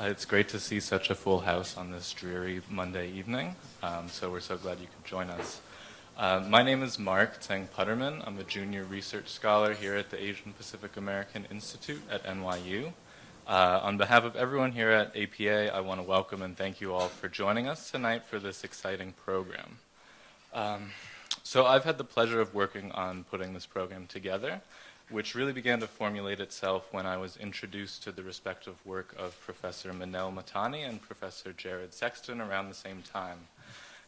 It's great to see such a full house on this dreary Monday evening, so we're so glad you could join us. My name is Mark Tseng Putterman. I'm a junior research scholar here at the Asian Pacific American Institute at NYU. On behalf of everyone here at APA, I want to welcome and thank you all for joining us tonight for this exciting program. So I've had the pleasure of working on putting this program together, which really began to formulate itself when I was introduced to the respective work of Professor Minelle Mahtani and Professor Sexton around the same time.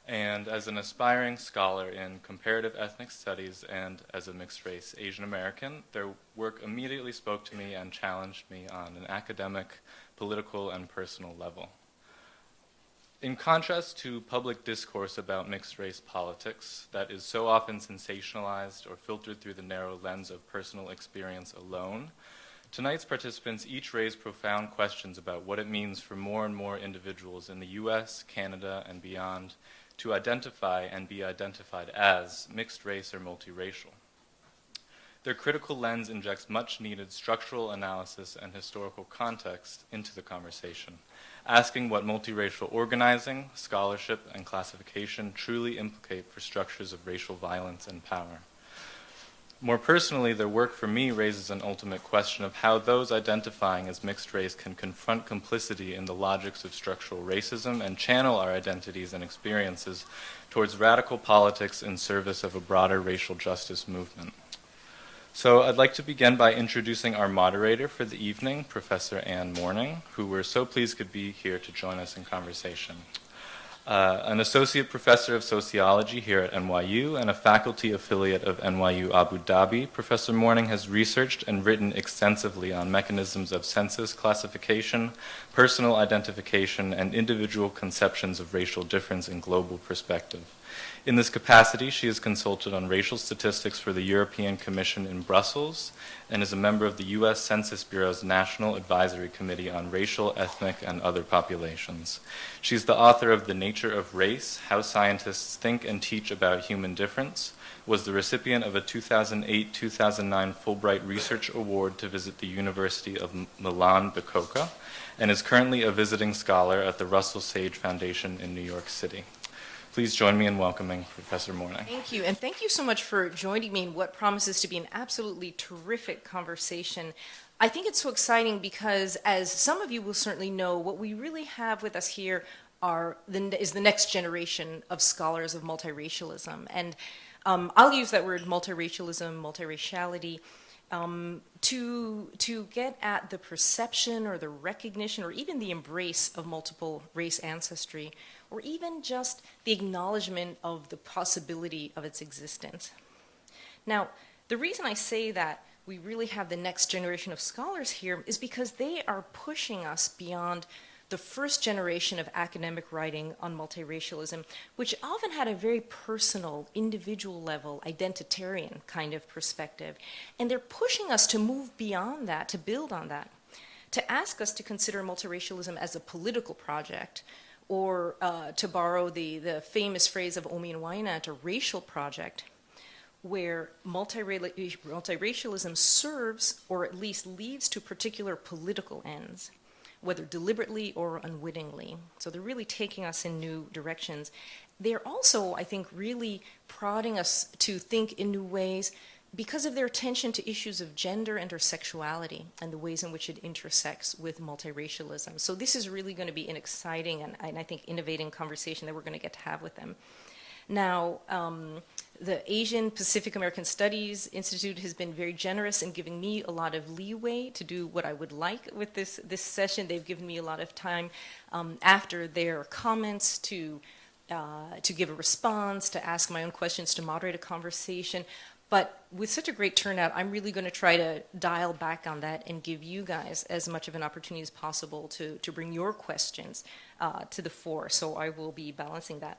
And as an aspiring scholar in comparative ethnic studies and as a mixed-race Asian American, their work immediately spoke to me and challenged me on an academic, political, and personal level. In contrast to public discourse about mixed-race politics that is so often sensationalized or filtered through the narrow lens of personal experience alone, tonight's participants each raise profound questions about what it means for more and more individuals in the US, Canada, and beyond to identify and be identified as mixed race or multiracial. Their critical lens injects much-needed structural analysis and historical context into the conversation, asking what multiracial organizing, scholarship, and classification truly implicate for structures of racial violence and power. More personally, their work for me raises an ultimate question of how those identifying as mixed race can confront complicity in the logics of structural racism and channel our identities and experiences towards radical politics in service of a broader racial justice movement. So I'd like to begin by introducing our moderator for the evening, Professor Ann Morning, who we're so pleased could be here to join us in conversation. An associate professor of sociology here at NYU and a faculty affiliate of NYU Abu Dhabi, Professor Morning has researched and written extensively on mechanisms of census classification, personal identification, and individual conceptions of racial difference in global perspective. In this capacity, she has consulted on racial statistics for the European Commission in Brussels and is a member of the U.S. Census Bureau's National Advisory Committee on Racial, Ethnic, and Other Populations. She's the author of The Nature of Race, How Scientists Think and Teach About Human Difference, was the recipient of a 2008-2009 Fulbright Research Award to visit the University of Milan Bicocca, and is currently a visiting scholar at the Russell Sage Foundation in New York City. Please join me in welcoming Professor Morning. Thank you, and thank you so much for joining me in what promises to be an absolutely terrific conversation. I think it's so exciting because, as some of you will certainly know, what we really have with us here is the next generation of scholars of multiracialism. And I'll use that word multiracialism, multiraciality, to get at the perception or the recognition or even the embrace of multiple race ancestry, or even just the acknowledgement of the possibility of its existence. Now, the reason I say that we really have the next generation of scholars here is because they are pushing us beyond the first generation of academic writing on multiracialism, which often had a very personal, individual level, identitarian kind of perspective. And they're pushing us to move beyond that, to build on that, to ask us to consider multiracialism as a political project, or to borrow the famous phrase of Omi and Wainat, a racial project, where multiracialism serves or at least leads to particular political ends, whether deliberately or unwittingly. So they're really taking us in new directions. They're also, I think, really prodding us to think in new ways because of their attention to issues of gender and or sexuality and the ways in which it intersects with multiracialism. So this is really going to be an exciting and I think innovating conversation that we're going to get to have with them. Now, the Asian Pacific American Studies Institute has been very generous in giving me a lot of leeway to do what I would like with this session. They've given me a lot of time after their comments to give a response, to ask my own questions, to moderate a conversation. But with such a great turnout, I'm really going to try to dial back on that and give you guys as much of an opportunity as possible to bring your questions to the fore. So I will be balancing that.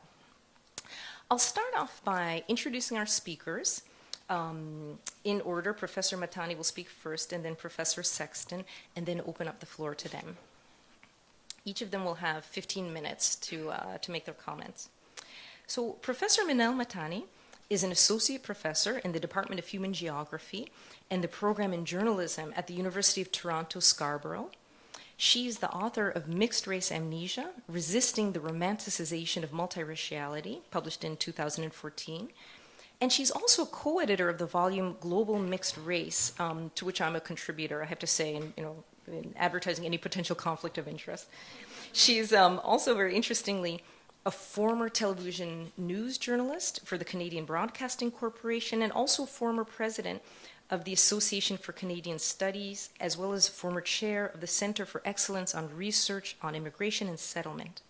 I'll start off by introducing our speakers. In order, Professor Mahtani will speak first, and then Professor Sexton, and then open up the floor to them. Each of them will have 15 minutes to make their comments. So Professor Minelle Mahtani is an associate professor in the Department of Human Geography and the program in journalism at the University of Toronto, Scarborough. She's the author of Mixed Race Amnesia, Resisting the Romanticization of Multiraciality, published in 2014. And she's also co-editor of the volume Global Mixed Race, to which I'm a contributor, I have to say, in advertising any potential conflict of interest. She's also, very interestingly, a former television news journalist for the Canadian Broadcasting Corporation and also former president of the Association for Canadian Studies, as well as former chair of the Center for Excellence on Research on Immigration and Settlement.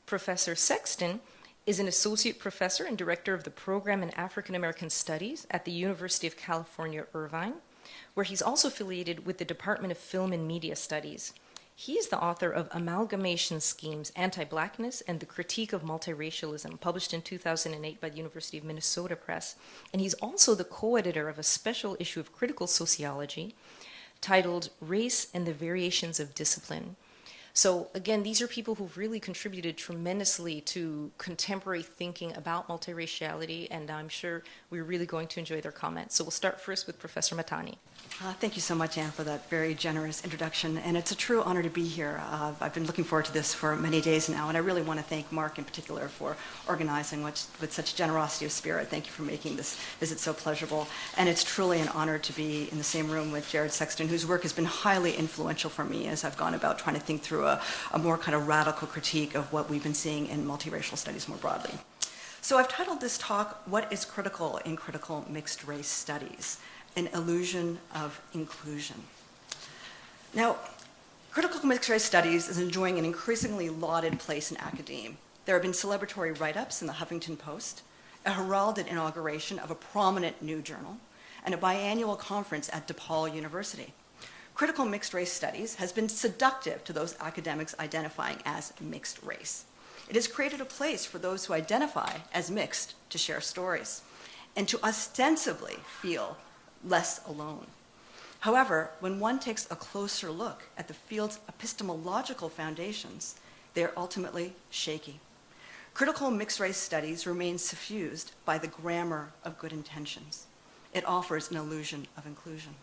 Professor Sexton is an associate professor and director of the program in African American Studies at the University of California, Irvine, where he's also affiliated with the Department of Film and Media Studies. He's the author of Amalgamation Schemes, Anti-Blackness, and the Critique of Multiracialism, published in 2008 by the University of Minnesota Press. And he's also the co-editor of a special issue of Critical Sociology titled Race and the Variations of Discipline. So again, these are people who've really contributed tremendously to contemporary thinking about multiraciality, and I'm sure we're really going to enjoy their comments. So we'll start first with Professor Mahtani. Thank you so much, Anne, for that very generous introduction, and it's a true honor to be here. I've been looking forward to this for many days now, and I really want to thank Mark in particular for organizing with such generosity of spirit. Thank you for making this visit so pleasurable, and it's truly an honor to be in the same room with Jared Sexton, whose work has been highly influential for me as I've gone about trying to think through a more kind of radical critique of what we've been seeing in multiracial studies more broadly. So I've titled this talk, What is Critical in Critical Mixed Race Studies? An Illusion of Inclusion. Now, critical mixed race studies is enjoying an increasingly lauded place in academia. There have been celebratory write-ups in the Huffington Post, a heralded inauguration of a prominent new journal, and a biannual conference at DePaul University. Critical mixed race studies has been seductive to those academics identifying as mixed race. It has created a place for those who identify as mixed to share stories and to ostensibly feel less alone. However, when one takes a closer look at the field's epistemological foundations, they are ultimately shaky. Critical mixed race studies remain suffused by the grammar of good intentions. It offers an illusion of inclusion.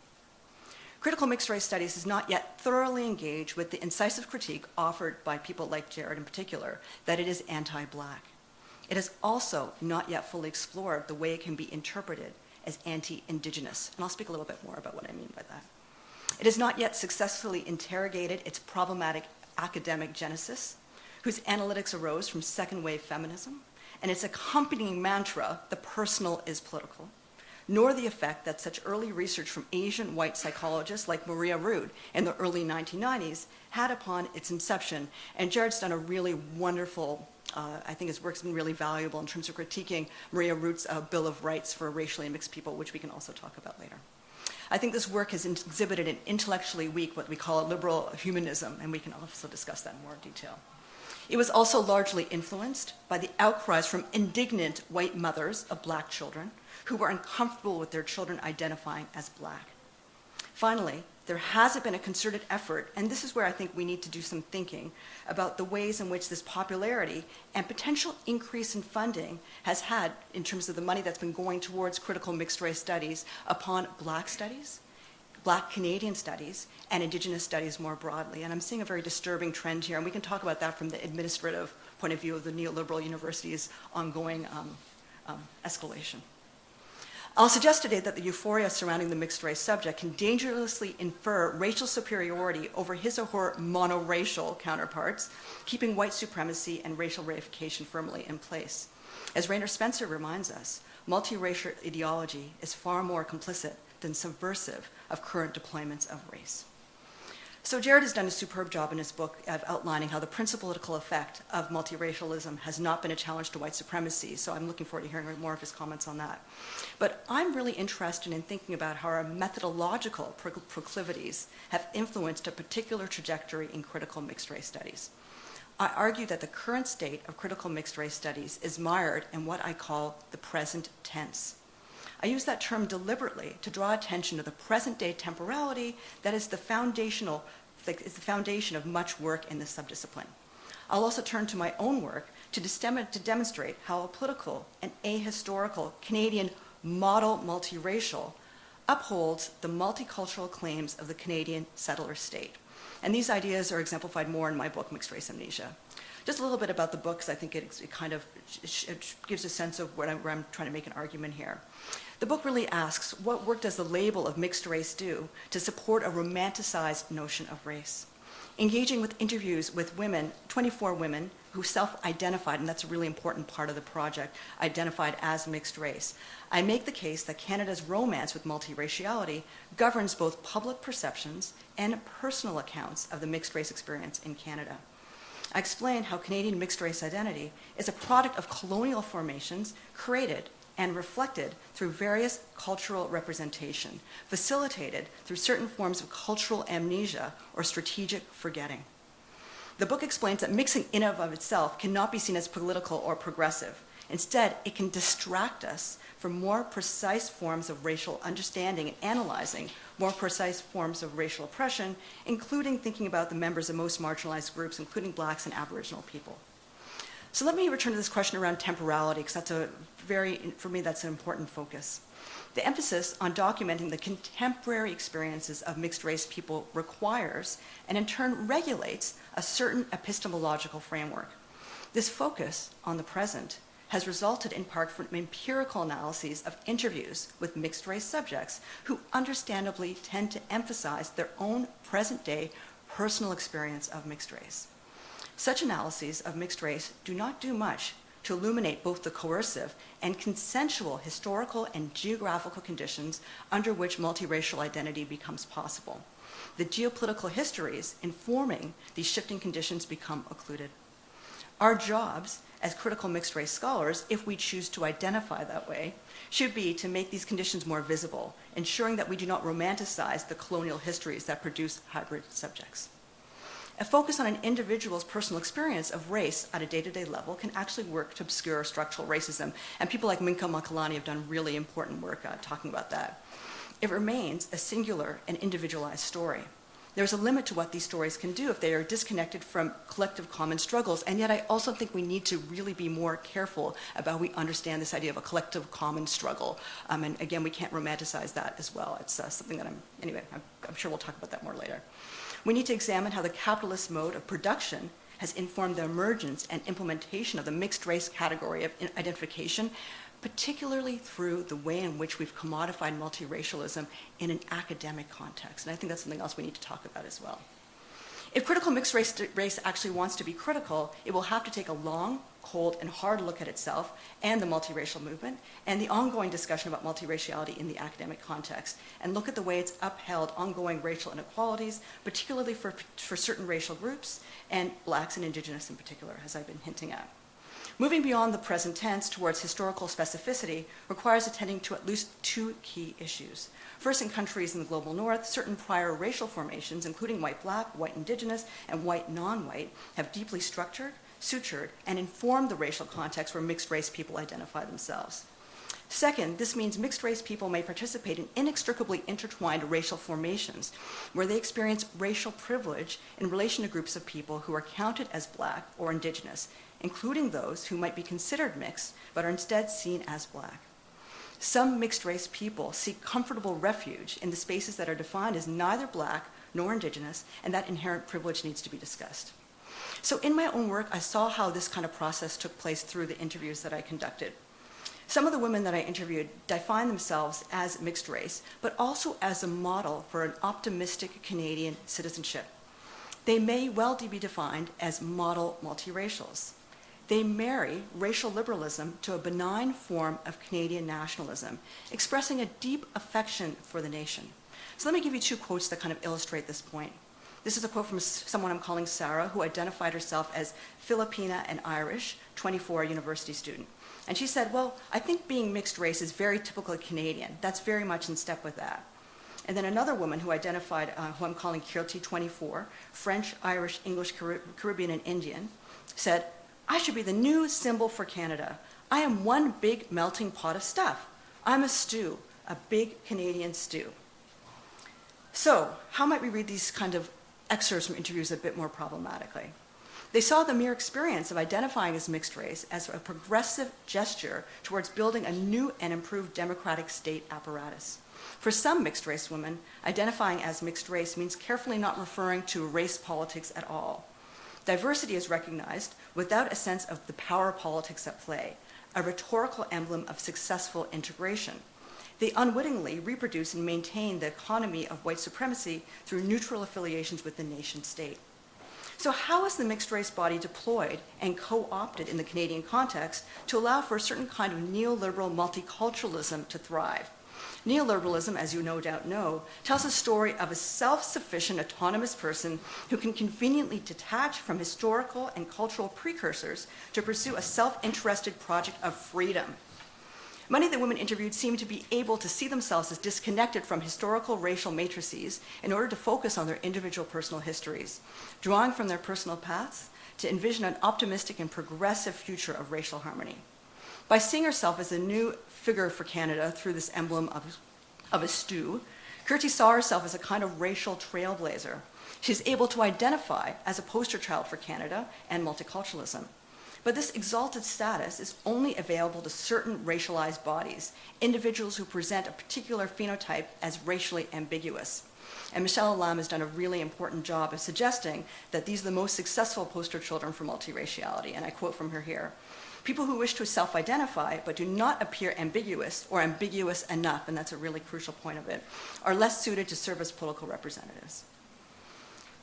Critical mixed race studies has not yet thoroughly engaged with the incisive critique offered by people like Jared in particular, that it is anti-Black. It has also not yet fully explored the way it can be interpreted as anti-Indigenous, and I'll speak a little bit more about what I mean by that. It has not yet successfully interrogated its problematic academic genesis, whose analytics arose from second-wave feminism, and its accompanying mantra, the personal is political, nor the effect that such early research from Asian white psychologists like Maria Rood in the early 1990s had upon its inception. And Jared's done a really wonderful I think his work's been really valuable in terms of critiquing Maria Root's Bill of Rights for racially mixed people, which we can also talk about later. I think this work has exhibited an intellectually weak, what we call a liberal humanism, and we can also discuss that in more detail. It was also largely influenced by the outcries from indignant white mothers of Black children who were uncomfortable with their children identifying as Black. Finally, there hasn't been a concerted effort, and this is where I think we need to do some thinking about the ways in which this popularity and potential increase in funding has had, in terms of the money that's been going towards critical mixed race studies, upon Black studies, Black Canadian studies, and Indigenous studies more broadly. And I'm seeing a very disturbing trend here, and we can talk about that from the administrative point of view of the neoliberal university's ongoing escalation. I'll suggest today that the euphoria surrounding the mixed race subject can dangerously infer racial superiority over his or her monoracial counterparts, keeping white supremacy and racial reification firmly in place. As Rainer Spencer reminds us, multiracial ideology is far more complicit than subversive of current deployments of race. So Jared has done a superb job in his book of outlining how the principal-political effect of multiracialism has not been a challenge to white supremacy, so I'm looking forward to hearing more of his comments on that. But I'm really interested in thinking about how our methodological proclivities have influenced a particular trajectory in critical mixed-race studies. I argue that the current state of critical mixed-race studies is mired in what I call the present tense. I use that term deliberately to draw attention to the present-day temporality that is the foundation of much work in this subdiscipline. I'll also turn to my own work to demonstrate how a political and ahistorical Canadian model multiracial upholds the multicultural claims of the Canadian settler state. And these ideas are exemplified more in my book, Mixed Race Amnesia. Just a little bit about the book, because I think it kind of it gives a sense of where I'm trying to make an argument here. The book really asks, what work does the label of mixed race do to support a romanticized notion of race? Engaging with interviews with women, 24 women who self-identified, and that's a really important part of the project, identified as mixed race. I make the case that Canada's romance with multiraciality governs both public perceptions and personal accounts of the mixed race experience in Canada. I explain how Canadian mixed race identity is a product of colonial formations created and reflected through various cultural representation, facilitated through certain forms of cultural amnesia or strategic forgetting. The book explains that mixing in and of itself cannot be seen as political or progressive. Instead, it can distract us from more precise forms of racial understanding and analyzing more precise forms of racial oppression, including thinking about the members of most marginalized groups, including Blacks and Aboriginal people. So let me return to this question around temporality, because for me, that's an important focus. The emphasis on documenting the contemporary experiences of mixed race people requires, and in turn regulates, a certain epistemological framework. This focus on the present has resulted in part from empirical analyses of interviews with mixed race subjects who understandably tend to emphasize their own present-day personal experience of mixed race. Such analyses of mixed race do not do much to illuminate both the coercive and consensual historical and geographical conditions under which multiracial identity becomes possible. The geopolitical histories informing these shifting conditions become occluded. Our jobs as critical mixed race scholars, if we choose to identify that way, should be to make these conditions more visible, ensuring that we do not romanticize the colonial histories that produce hybrid subjects. A focus on an individual's personal experience of race at a day-to-day level can actually work to obscure structural racism, and people like Minelle Mahtani have done really important work talking about that. It remains a singular and individualized story. There's a limit to what these stories can do if they are disconnected from collective common struggles, and yet I also think we need to really be more careful about how we understand this idea of a collective common struggle. And again, we can't romanticize that as well. It's something that I'm sure we'll talk about that more later. We need to examine how the capitalist mode of production has informed the emergence and implementation of the mixed race category of identification, particularly through the way in which we've commodified multiracialism in an academic context. And I think that's something else we need to talk about as well. If critical mixed race actually wants to be critical, it will have to take a long, cold, and hard look at itself and the multiracial movement and the ongoing discussion about multiraciality in the academic context, and look at the way it's upheld ongoing racial inequalities, particularly for certain racial groups, and Blacks and Indigenous in particular, as I've been hinting at. Moving beyond the present tense towards historical specificity requires attending to at least two key issues. First, in countries in the global north, certain prior racial formations, including white-black, white indigenous, and white non-white, have deeply structured, sutured, and informed the racial context where mixed-race people identify themselves. Second, this means mixed-race people may participate in inextricably intertwined racial formations, where they experience racial privilege in relation to groups of people who are counted as Black or Indigenous, including those who might be considered mixed but are instead seen as Black. Some mixed-race people seek comfortable refuge in the spaces that are defined as neither Black nor Indigenous, and that inherent privilege needs to be discussed. So in my own work, I saw how this kind of process took place through the interviews that I conducted. Some of the women that I interviewed define themselves as mixed race, but also as a model for an optimistic Canadian citizenship. They may well be defined as model multiracials. They marry racial liberalism to a benign form of Canadian nationalism, expressing a deep affection for the nation. So let me give you two quotes that kind of illustrate this point. This is a quote from someone I'm calling Sarah, who identified herself as Filipina and Irish, 24, university student. And she said, well, I think being mixed race is very typically Canadian. That's very much in step with that. And then another woman who identified, who I'm calling Kirti, 24, French, Irish, English, Caribbean, and Indian, said, I should be the new symbol for Canada. I am one big melting pot of stuff. I'm a stew, a big Canadian stew. So how might we read these kind of excerpts from interviews a bit more problematically? They saw the mere experience of identifying as mixed race as a progressive gesture towards building a new and improved democratic state apparatus. For some mixed-race women, identifying as mixed race means carefully not referring to race politics at all. Diversity is recognized without a sense of the power politics at play, a rhetorical emblem of successful integration. They unwittingly reproduce and maintain the economy of white supremacy through neutral affiliations with the nation state. So how is the mixed race body deployed and co-opted in the Canadian context to allow for a certain kind of neoliberal multiculturalism to thrive? Neoliberalism, as you no doubt know, tells a story of a self-sufficient autonomous person who can conveniently detach from historical and cultural precursors to pursue a self-interested project of freedom. Many of the women interviewed seem to be able to see themselves as disconnected from historical racial matrices in order to focus on their individual personal histories, drawing from their personal paths to envision an optimistic and progressive future of racial harmony. By seeing herself as a new figure for Canada through this emblem of a stew, Kirti saw herself as a kind of racial trailblazer. She's able to identify as a poster child for Canada and multiculturalism. But this exalted status is only available to certain racialized bodies, individuals who present a particular phenotype as racially ambiguous. And Michelle Lam has done a really important job of suggesting that these are the most successful poster children for multiraciality, and I quote from her here. People who wish to self-identify but do not appear ambiguous or ambiguous enough, and that's a really crucial point of it, are less suited to serve as political representatives.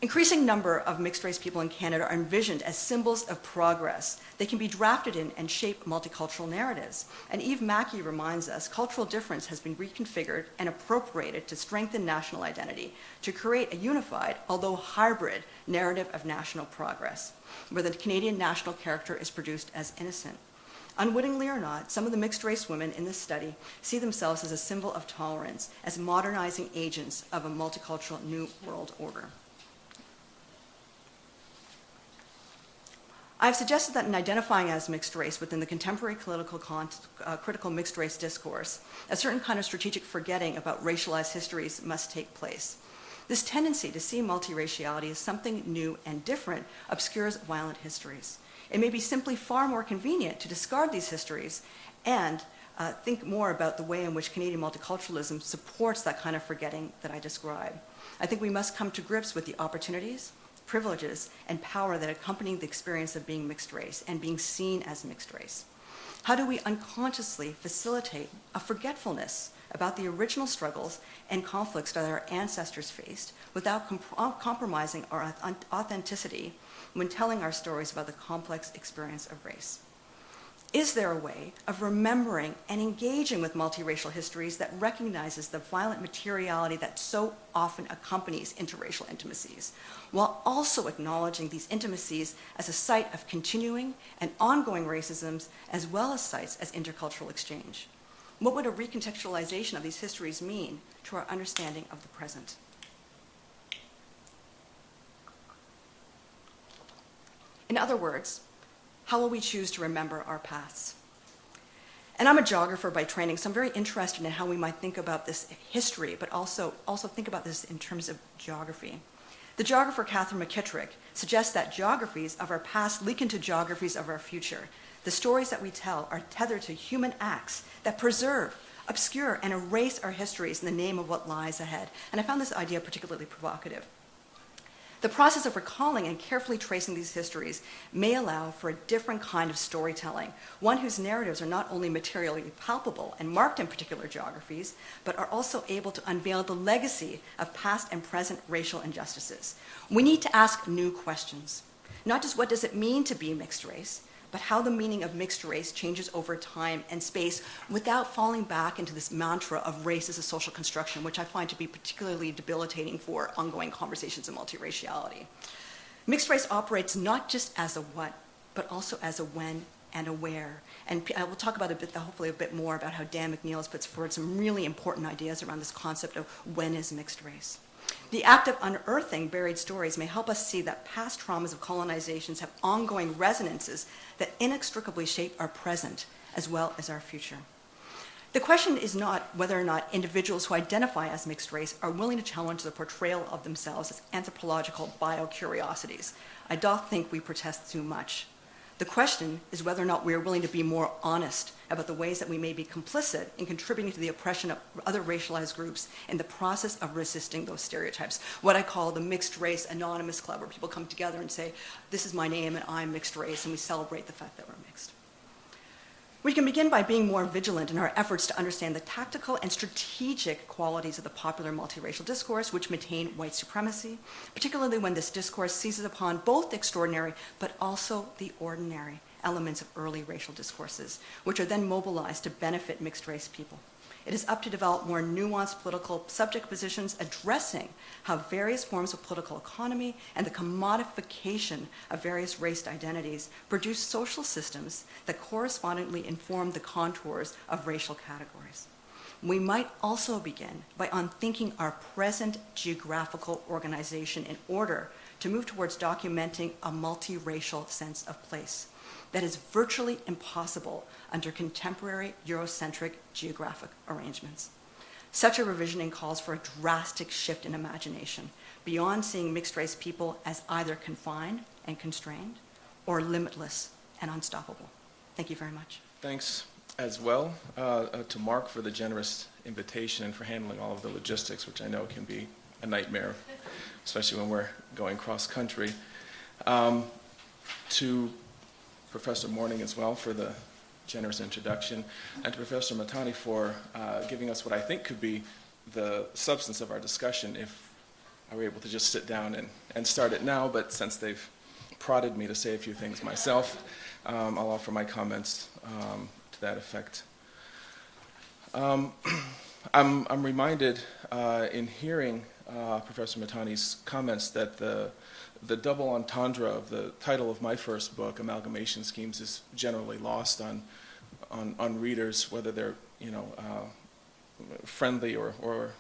Increasing number of mixed-race people in Canada are envisioned as symbols of progress. They can be drafted in and shape multicultural narratives. And Eve Mackey reminds us, cultural difference has been reconfigured and appropriated to strengthen national identity, to create a unified, although hybrid, narrative of national progress, where the Canadian national character is produced as innocent. Unwittingly or not, some of the mixed-race women in this study see themselves as a symbol of tolerance, as modernizing agents of a multicultural new world order. I've suggested that in identifying as mixed race within the contemporary critical mixed race discourse, a certain kind of strategic forgetting about racialized histories must take place. This tendency to see multiraciality as something new and different obscures violent histories. It may be simply far more convenient to discard these histories and think more about the way in which Canadian multiculturalism supports that kind of forgetting that I described. I think we must come to grips with the opportunities, privileges, and power that accompany the experience of being mixed race and being seen as mixed race. How do we unconsciously facilitate a forgetfulness about the original struggles and conflicts that our ancestors faced without compromising our authenticity when telling our stories about the complex experience of race? Is there a way of remembering and engaging with multiracial histories that recognizes the violent materiality that so often accompanies interracial intimacies, while also acknowledging these intimacies as a site of continuing and ongoing racisms, as well as sites as intercultural exchange? What would a recontextualization of these histories mean to our understanding of the present? In other words, how will we choose to remember our pasts? And I'm a geographer by training, so I'm very interested in how we might think about this history, but also think about this in terms of geography. The geographer Catherine McKittrick suggests that geographies of our past leak into geographies of our future. The stories that we tell are tethered to human acts that preserve, obscure, and erase our histories in the name of what lies ahead. And I found this idea particularly provocative. The process of recalling and carefully tracing these histories may allow for a different kind of storytelling, one whose narratives are not only materially palpable and marked in particular geographies, but are also able to unveil the legacy of past and present racial injustices. We need to ask new questions, not just what does it mean to be mixed race, but how the meaning of mixed race changes over time and space without falling back into this mantra of race as a social construction, which I find to be particularly debilitating for ongoing conversations of multiraciality. Mixed race operates not just as a what, but also as a when and a where. And I will talk about hopefully a bit more about how Dan McNeil has put forward some really important ideas around this concept of when is mixed race. The act of unearthing buried stories may help us see that past traumas of colonizations have ongoing resonances that inextricably shape our present as well as our future. The question is not whether or not individuals who identify as mixed race are willing to challenge the portrayal of themselves as anthropological biocuriosities. I don't think we protest too much. The question is whether or not we are willing to be more honest about the ways that we may be complicit in contributing to the oppression of other racialized groups in the process of resisting those stereotypes. What I call the mixed race anonymous club, where people come together and say, this is my name and I'm mixed race, and we celebrate the fact that we're mixed. We can begin by being more vigilant in our efforts to understand the tactical and strategic qualities of the popular multiracial discourse which maintain white supremacy, particularly when this discourse seizes upon both the extraordinary but also the ordinary elements of early racial discourses, which are then mobilized to benefit mixed-race people. It is up to develop more nuanced political subject positions addressing how various forms of political economy and the commodification of various race identities produce social systems that correspondingly inform the contours of racial categories. We might also begin by unthinking our present geographical organization in order to move towards documenting a multiracial sense of place that is virtually impossible under contemporary Eurocentric geographic arrangements. Such a revisioning calls for a drastic shift in imagination, beyond seeing mixed-race people as either confined and constrained or limitless and unstoppable. Thank you very much. Thanks as well to Mark for the generous invitation and for handling all of the logistics, which I know can be a nightmare, especially when we're going cross-country. To Professor Morning as well for the generous introduction, and to Professor Mahtani for giving us what I think could be the substance of our discussion if I were able to just sit down and start it now, but since they've prodded me to say a few things myself, I'll offer my comments to that effect. I'm reminded in hearing Professor Mahtani's comments that the double entendre of the title of my first book, Amalgamation Schemes, is generally lost on readers, whether they're friendly or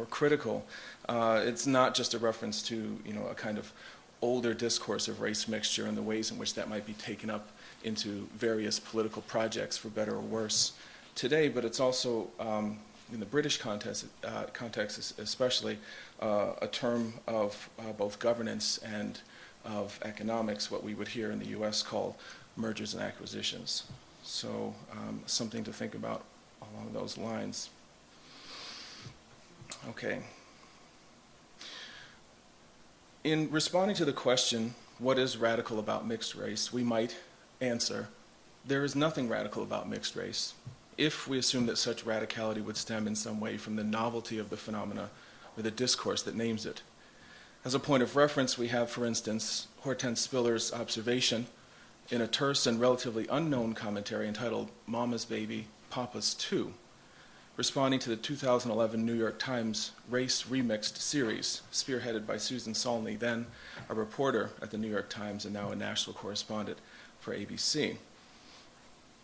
critical. It's not just a reference to a kind of older discourse of race mixture and the ways in which that might be taken up into various political projects, for better or worse, today, but it's also in the British context especially, a term of both governance and of economics, what we would here in the US call mergers and acquisitions. So something to think about along those lines. Okay. In responding to the question, what is radical about mixed race, we might answer, there is nothing radical about mixed race, if we assume that such radicality would stem in some way from the novelty of the phenomena or the discourse that names it. As a point of reference, we have, for instance, Hortense Spiller's observation in a terse and relatively unknown commentary entitled Mama's Baby, Papa's Too, responding to the 2011 New York Times Race Remixed series, spearheaded by Susan Solney, then a reporter at the New York Times and now a national correspondent for ABC.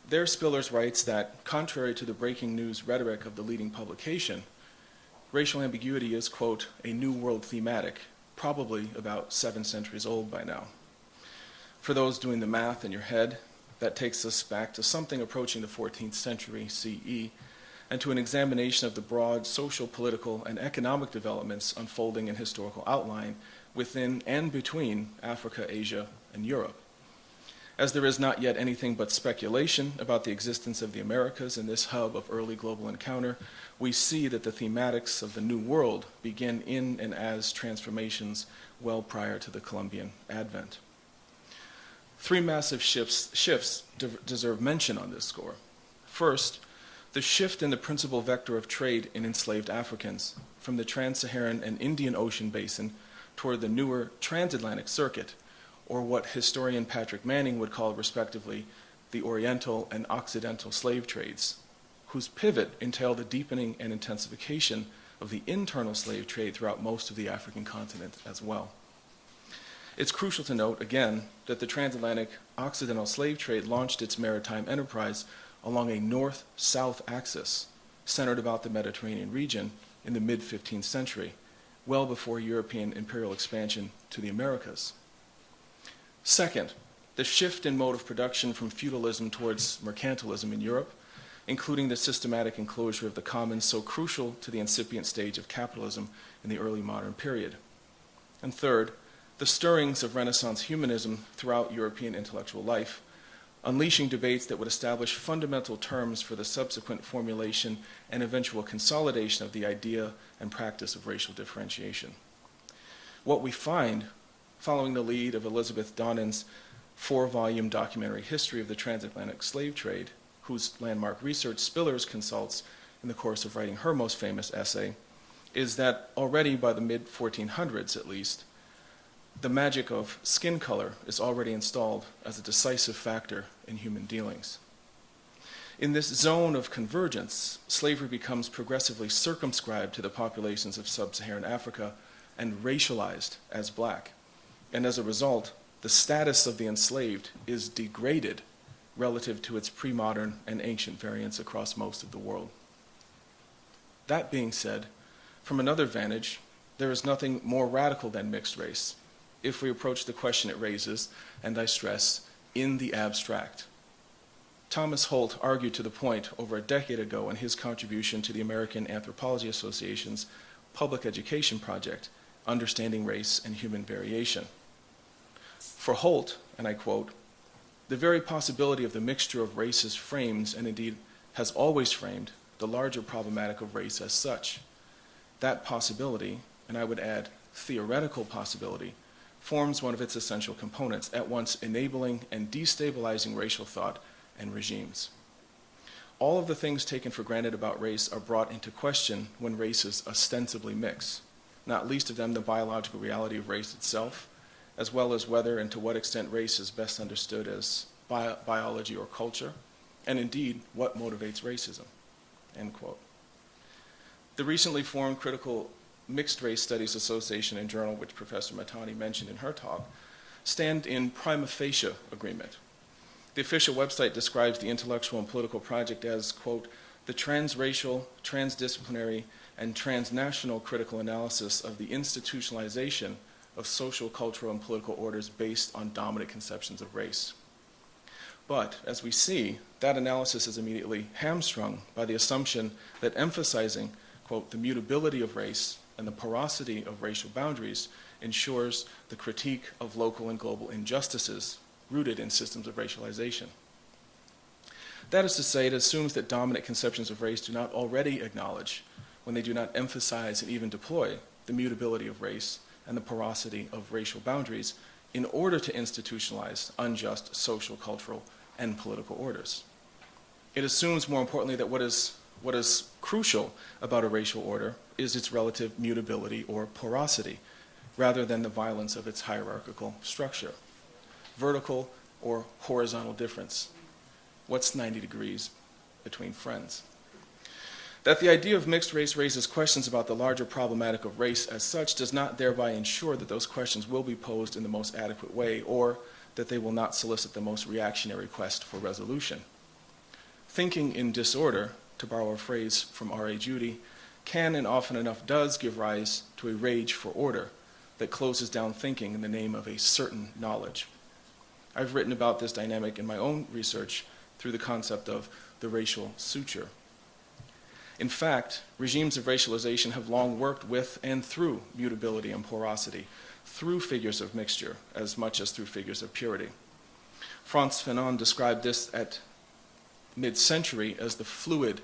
There, Spillers writes that, contrary to the breaking news rhetoric of the leading publication, racial ambiguity is, quote, a new world thematic, probably about 7 centuries old by now. For those doing the math in your head, that takes us back to something approaching the 14th century CE, and to an examination of the broad social, political, and economic developments unfolding in historical outline within and between Africa, Asia, and Europe. As there is not yet anything but speculation about the existence of the Americas in this hub of early global encounter, we see that the thematics of the New World begin in and as transformations well prior to the Columbian advent. 3 massive shifts deserve mention on this score. First, the shift in the principal vector of trade in enslaved Africans from the trans-Saharan and Indian Ocean basin toward the newer transatlantic circuit, or what historian Patrick Manning would call respectively the Oriental and Occidental slave trades, whose pivot entailed a deepening and intensification of the internal slave trade throughout most of the African continent as well. It's crucial to note, again, that the transatlantic Occidental slave trade launched its maritime enterprise along a north-south axis centered about the Mediterranean region in the mid-15th century, well before European imperial expansion to the Americas. Second, the shift in mode of production from feudalism towards mercantilism in Europe, including the systematic enclosure of the commons so crucial to the incipient stage of capitalism in the early modern period. And third, the stirrings of Renaissance humanism throughout European intellectual life, unleashing debates that would establish fundamental terms for the subsequent formulation and eventual consolidation of the idea and practice of racial differentiation. What we find, following the lead of Elizabeth Donan's 4-volume documentary history of the transatlantic slave trade, whose landmark research Spillers consults in the course of writing her most famous essay, is that already by the mid-1400s at least, the magic of skin color is already installed as a decisive factor in human dealings. In this zone of convergence, slavery becomes progressively circumscribed to the populations of sub-Saharan Africa and racialized as black. And as a result, the status of the enslaved is degraded relative to its pre-modern and ancient variants across most of the world. That being said, from another vantage, there is nothing more radical than mixed race, if we approach the question it raises, and I stress, in the abstract. Thomas Holt argued to the point over a decade ago in his contribution to the American Anthropology Association's public education project, Understanding Race and Human Variation. For Holt, and I quote, "The very possibility of the mixture of races frames, and indeed has always framed, the larger problematic of race as such. That possibility, and I would add theoretical possibility, forms one of its essential components, at once enabling and destabilizing racial thought and regimes. All of the things taken for granted about race are brought into question when races ostensibly mix, not least of them the biological reality of race itself, as well as whether and to what extent race is best understood as biology or culture, and indeed what motivates racism," end quote. The recently formed Critical Mixed Race Studies Association and Journal, which Professor Mahtani mentioned in her talk, stand in prima facie agreement. The official website describes the intellectual and political project as, quote, "the transracial, transdisciplinary, and transnational critical analysis of the institutionalization of social, cultural, and political orders based on dominant conceptions of race." But, as we see, that analysis is immediately hamstrung by the assumption that emphasizing, quote, "the mutability of race and the porosity of racial boundaries ensures the critique of local and global injustices rooted in systems of racialization." That is to say, it assumes that dominant conceptions of race do not already acknowledge, when they do not emphasize and even deploy, the mutability of race and the porosity of racial boundaries in order to institutionalize unjust social, cultural, and political orders. It assumes, more importantly, that what is crucial about a racial order is its relative mutability or porosity, rather than the violence of its hierarchical structure. Vertical or horizontal difference. What's 90 degrees between friends? That the idea of mixed race raises questions about the larger problematic of race as such does not thereby ensure that those questions will be posed in the most adequate way, or that they will not solicit the most reactionary quest for resolution. Thinking in disorder, to borrow a phrase from R.A. Judy, can and often enough does give rise to a rage for order that closes down thinking in the name of a certain knowledge. I've written about this dynamic in my own research through the concept of the racial suture. In fact, regimes of racialization have long worked with and through mutability and porosity, through figures of mixture as much as through figures of purity. Frantz Fanon described this at mid-century as the fluid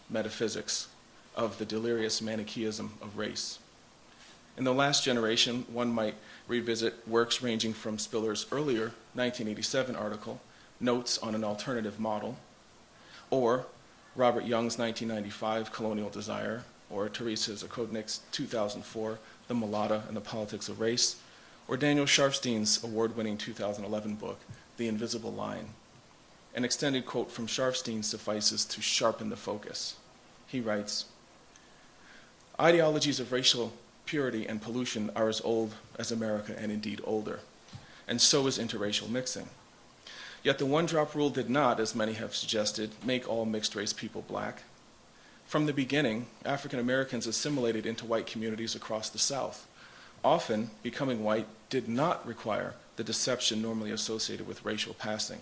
metaphysics of the delirious Manichaeism of race. In the last generation, one might revisit works ranging from Spiller's earlier 1987 article, Notes on an Alternative Model, or Robert Young's 1995 Colonial Desire, or Teresa Zakodnik's 2004 The Mulatto and the Politics of Race, or Daniel Sharfstein's award-winning 2011 book, The Invisible Line. An extended quote from Sharfstein suffices to sharpen the focus. He writes, "Ideologies of racial purity and pollution are as old as America and indeed older, and so is interracial mixing. Yet the one-drop rule did not, as many have suggested, make all mixed-race people black. From the beginning, African Americans assimilated into white communities across the South. Often, becoming white did not require the deception normally associated with racial passing.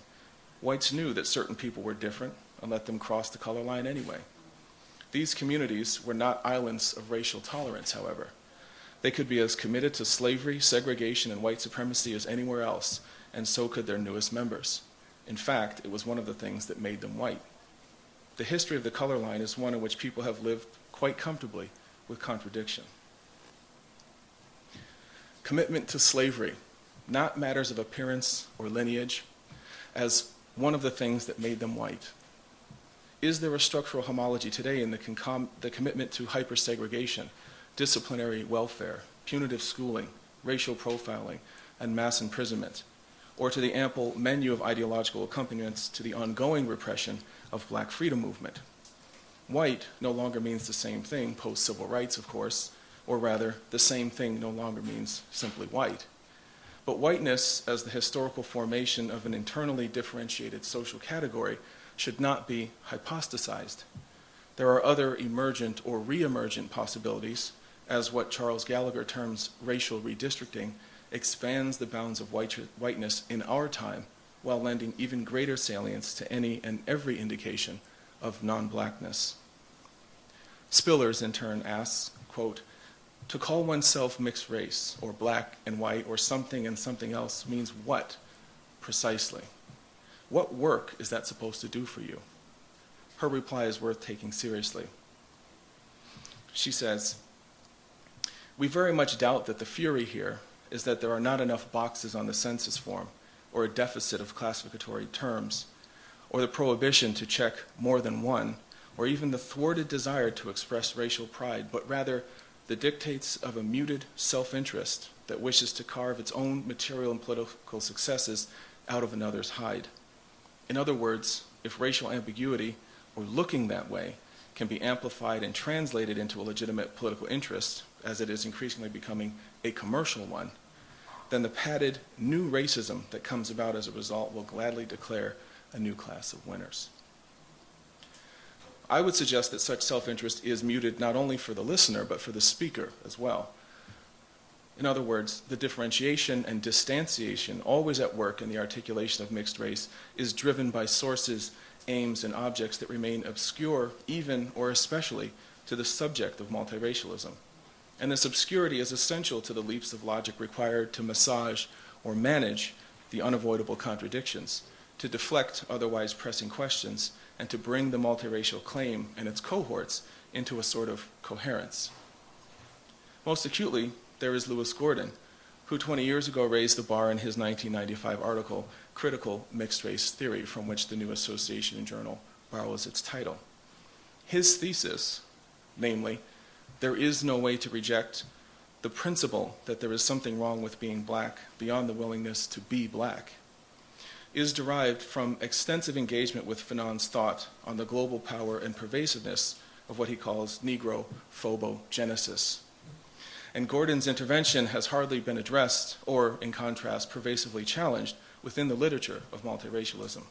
Whites knew that certain people were different and let them cross the color line anyway. These communities were not islands of racial tolerance, however. They could be as committed to slavery, segregation, and white supremacy as anywhere else, and so could their newest members. In fact, it was one of the things that made them white. The history of the color line is one in which people have lived quite comfortably with contradiction. Commitment to slavery, not matters of appearance or lineage, as one of the things that made them white. Is there a structural homology today in the commitment to hypersegregation, disciplinary welfare, punitive schooling, racial profiling, and mass imprisonment, or to the ample menu of ideological accompaniments to the ongoing repression of black freedom movement? White no longer means the same thing post-civil rights, of course, or rather, the same thing no longer means simply white. But whiteness, as the historical formation of an internally differentiated social category, should not be hypostasized. There are other emergent or re-emergent possibilities, as what Charles Gallagher terms racial redistricting expands the bounds of whiteness in our time, while lending even greater salience to any and every indication of non-blackness. Spillers, in turn, asks, quote, "To call oneself mixed race, or black and white, or something and something else means what, precisely? What work is that supposed to do for you?" Her reply is worth taking seriously. She says, "We very much doubt that the fury here is that there are not enough boxes on the census form, or a deficit of classificatory terms, or the prohibition to check more than one, or even the thwarted desire to express racial pride, but rather the dictates of a muted self-interest that wishes to carve its own material and political successes out of another's hide. In other words, if racial ambiguity, or looking that way, can be amplified and translated into a legitimate political interest, as it is increasingly becoming a commercial one, then the padded new racism that comes about as a result will gladly declare a new class of winners." I would suggest that such self-interest is muted not only for the listener, but for the speaker as well. In other words, the differentiation and distanciation always at work in the articulation of mixed race is driven by sources, aims, and objects that remain obscure even or especially to the subject of multiracialism. And this obscurity is essential to the leaps of logic required to massage or manage the unavoidable contradictions, to deflect otherwise pressing questions, and to bring the multiracial claim and its cohorts into a sort of coherence. Most acutely, there is Lewis Gordon, who 20 years ago raised the bar in his 1995 article, Critical Mixed Race Theory, from which the New Association Journal borrows its title. His thesis, namely, there is no way to reject the principle that there is something wrong with being black beyond the willingness to be black, is derived from extensive engagement with Fanon's thought on the global power and pervasiveness of what he calls Negro phobogenesis. And Gordon's intervention has hardly been addressed, or, in contrast, pervasively challenged within the literature of multiracialism.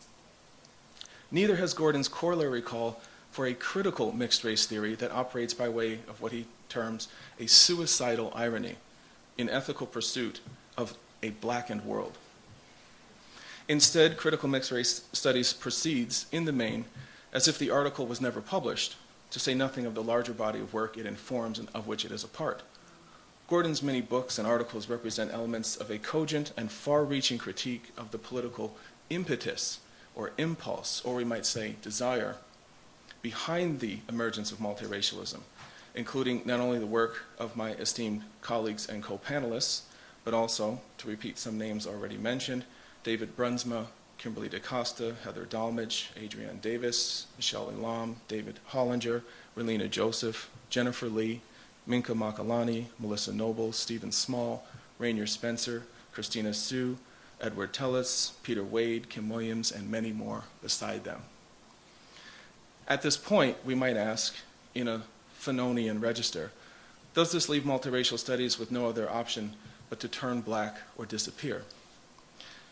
Neither has Gordon's corollary call for a critical mixed race theory that operates by way of what he terms a suicidal irony in ethical pursuit of a blackened world. Instead, critical mixed race studies proceeds, in the main, as if the article was never published, to say nothing of the larger body of work it informs and of which it is a part. Gordon's many books and articles represent elements of a cogent and far-reaching critique of the political impetus, or impulse, or we might say desire, behind the emergence of multiracialism, including not only the work of my esteemed colleagues and co-panelists, but also, to repeat some names already mentioned, David Brunsma, Kimberly DaCosta, Heather Dalmage, Adrienne Davis, Michelle Elam, David Hollinger, Relina Joseph, Jennifer Lee, Minka Makalani, Melissa Noble, Stephen Small, Rainier Spencer, Christina Sue, Edward Tellis, Peter Wade, Kim Williams, and many more beside them. At this point, we might ask, in a Fanonian register, does this leave multiracial studies with no other option but to turn black or disappear?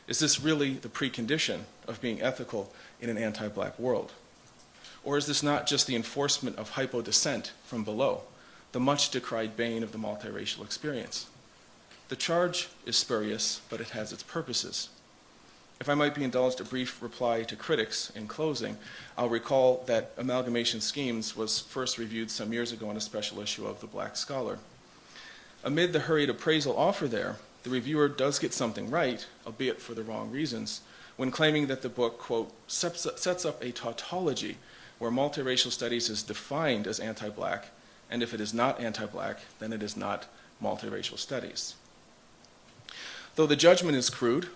Is this really the precondition of being ethical in an anti-black world? Or is this not just the enforcement of hypodescent from below, the much decried bane of the multiracial experience? The charge is spurious, but it has its purposes. If I might be indulged a brief reply to critics in closing, I'll recall that amalgamation schemes was first reviewed some years ago in a special issue of The Black Scholar. Amid the hurried appraisal offer there, the reviewer does get something right, albeit for the wrong reasons, when claiming that the book, quote, sets up a tautology where multiracial studies is defined as anti-black, and if it is not anti-black, then it is not multiracial studies. Though the judgment is crude,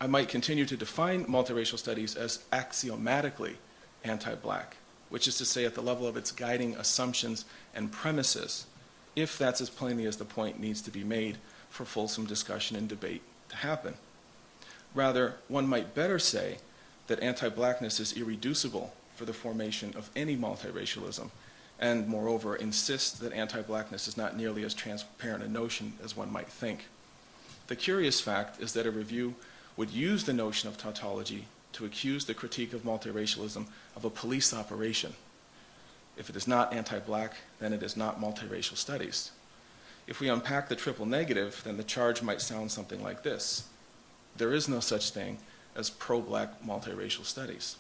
I might continue to define multiracial studies as axiomatically anti-black, which is to say at the level of its guiding assumptions and premises, if that's as plainly as the point needs to be made for fulsome discussion and debate to happen. Rather, one might better say that anti-blackness is irreducible for the formation of any multiracialism, and moreover insist that anti-blackness is not nearly as transparent a notion as one might think. The curious fact is that a review would use the notion of tautology to accuse the critique of multiracialism of a police operation. If it is not anti-black, then it is not multiracial studies. If we unpack the triple negative, then the charge might sound something like this: there is no such thing as pro-black multiracial studies.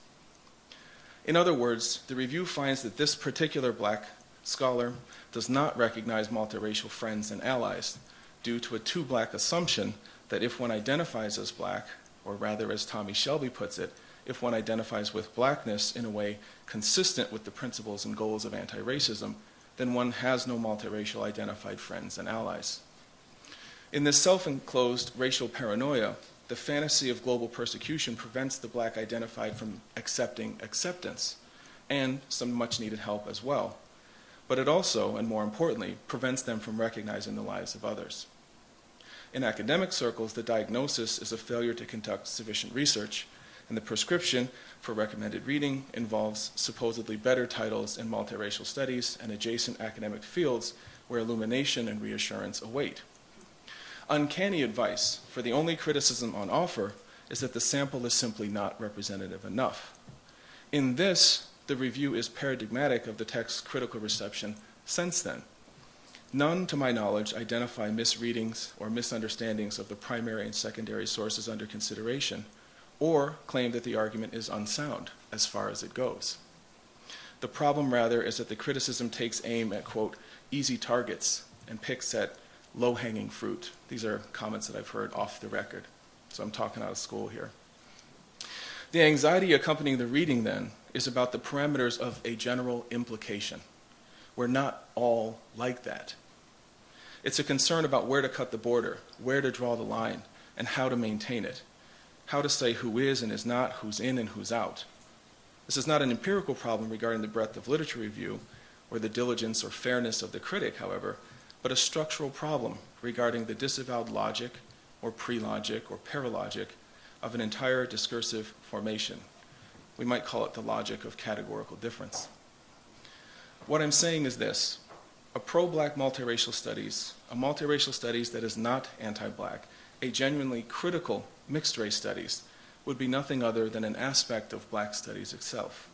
In other words, the review finds that this particular black scholar does not recognize multiracial friends and allies due to a too black assumption that if one identifies as black, or rather as Tommy Shelby puts it, if one identifies with blackness in a way consistent with the principles and goals of anti-racism, then one has no multiracial identified friends and allies. In this self-enclosed racial paranoia, the fantasy of global persecution prevents the black identified from accepting acceptance, and some much-needed help as well. But it also, and more importantly, prevents them from recognizing the lives of others. In academic circles, the diagnosis is a failure to conduct sufficient research, and the prescription for recommended reading involves supposedly better titles in multiracial studies and adjacent academic fields where illumination and reassurance await. Uncanny advice, for the only criticism on offer is that the sample is simply not representative enough. In this, the review is paradigmatic of the text's critical reception since then. None, to my knowledge, identify misreadings or misunderstandings of the primary and secondary sources under consideration, or claim that the argument is unsound, as far as it goes. The problem, rather, is that the criticism takes aim at, quote, easy targets and picks at low-hanging fruit. These are comments that I've heard off the record, so I'm talking out of school here. The anxiety accompanying the reading, then, is about the parameters of a general implication. We're not all like that. It's a concern about where to cut the border, where to draw the line, and how to maintain it. How to say who is and is not, who's in and who's out. This is not an empirical problem regarding the breadth of literature review or the diligence or fairness of the critic, however, but a structural problem regarding the disavowed logic or pre-logic or paralogic of an entire discursive formation. We might call it the logic of categorical difference. What I'm saying is this: a pro-black multiracial studies, a multiracial studies that is not anti-black, a genuinely critical mixed-race studies, would be nothing other than an aspect of black studies itself.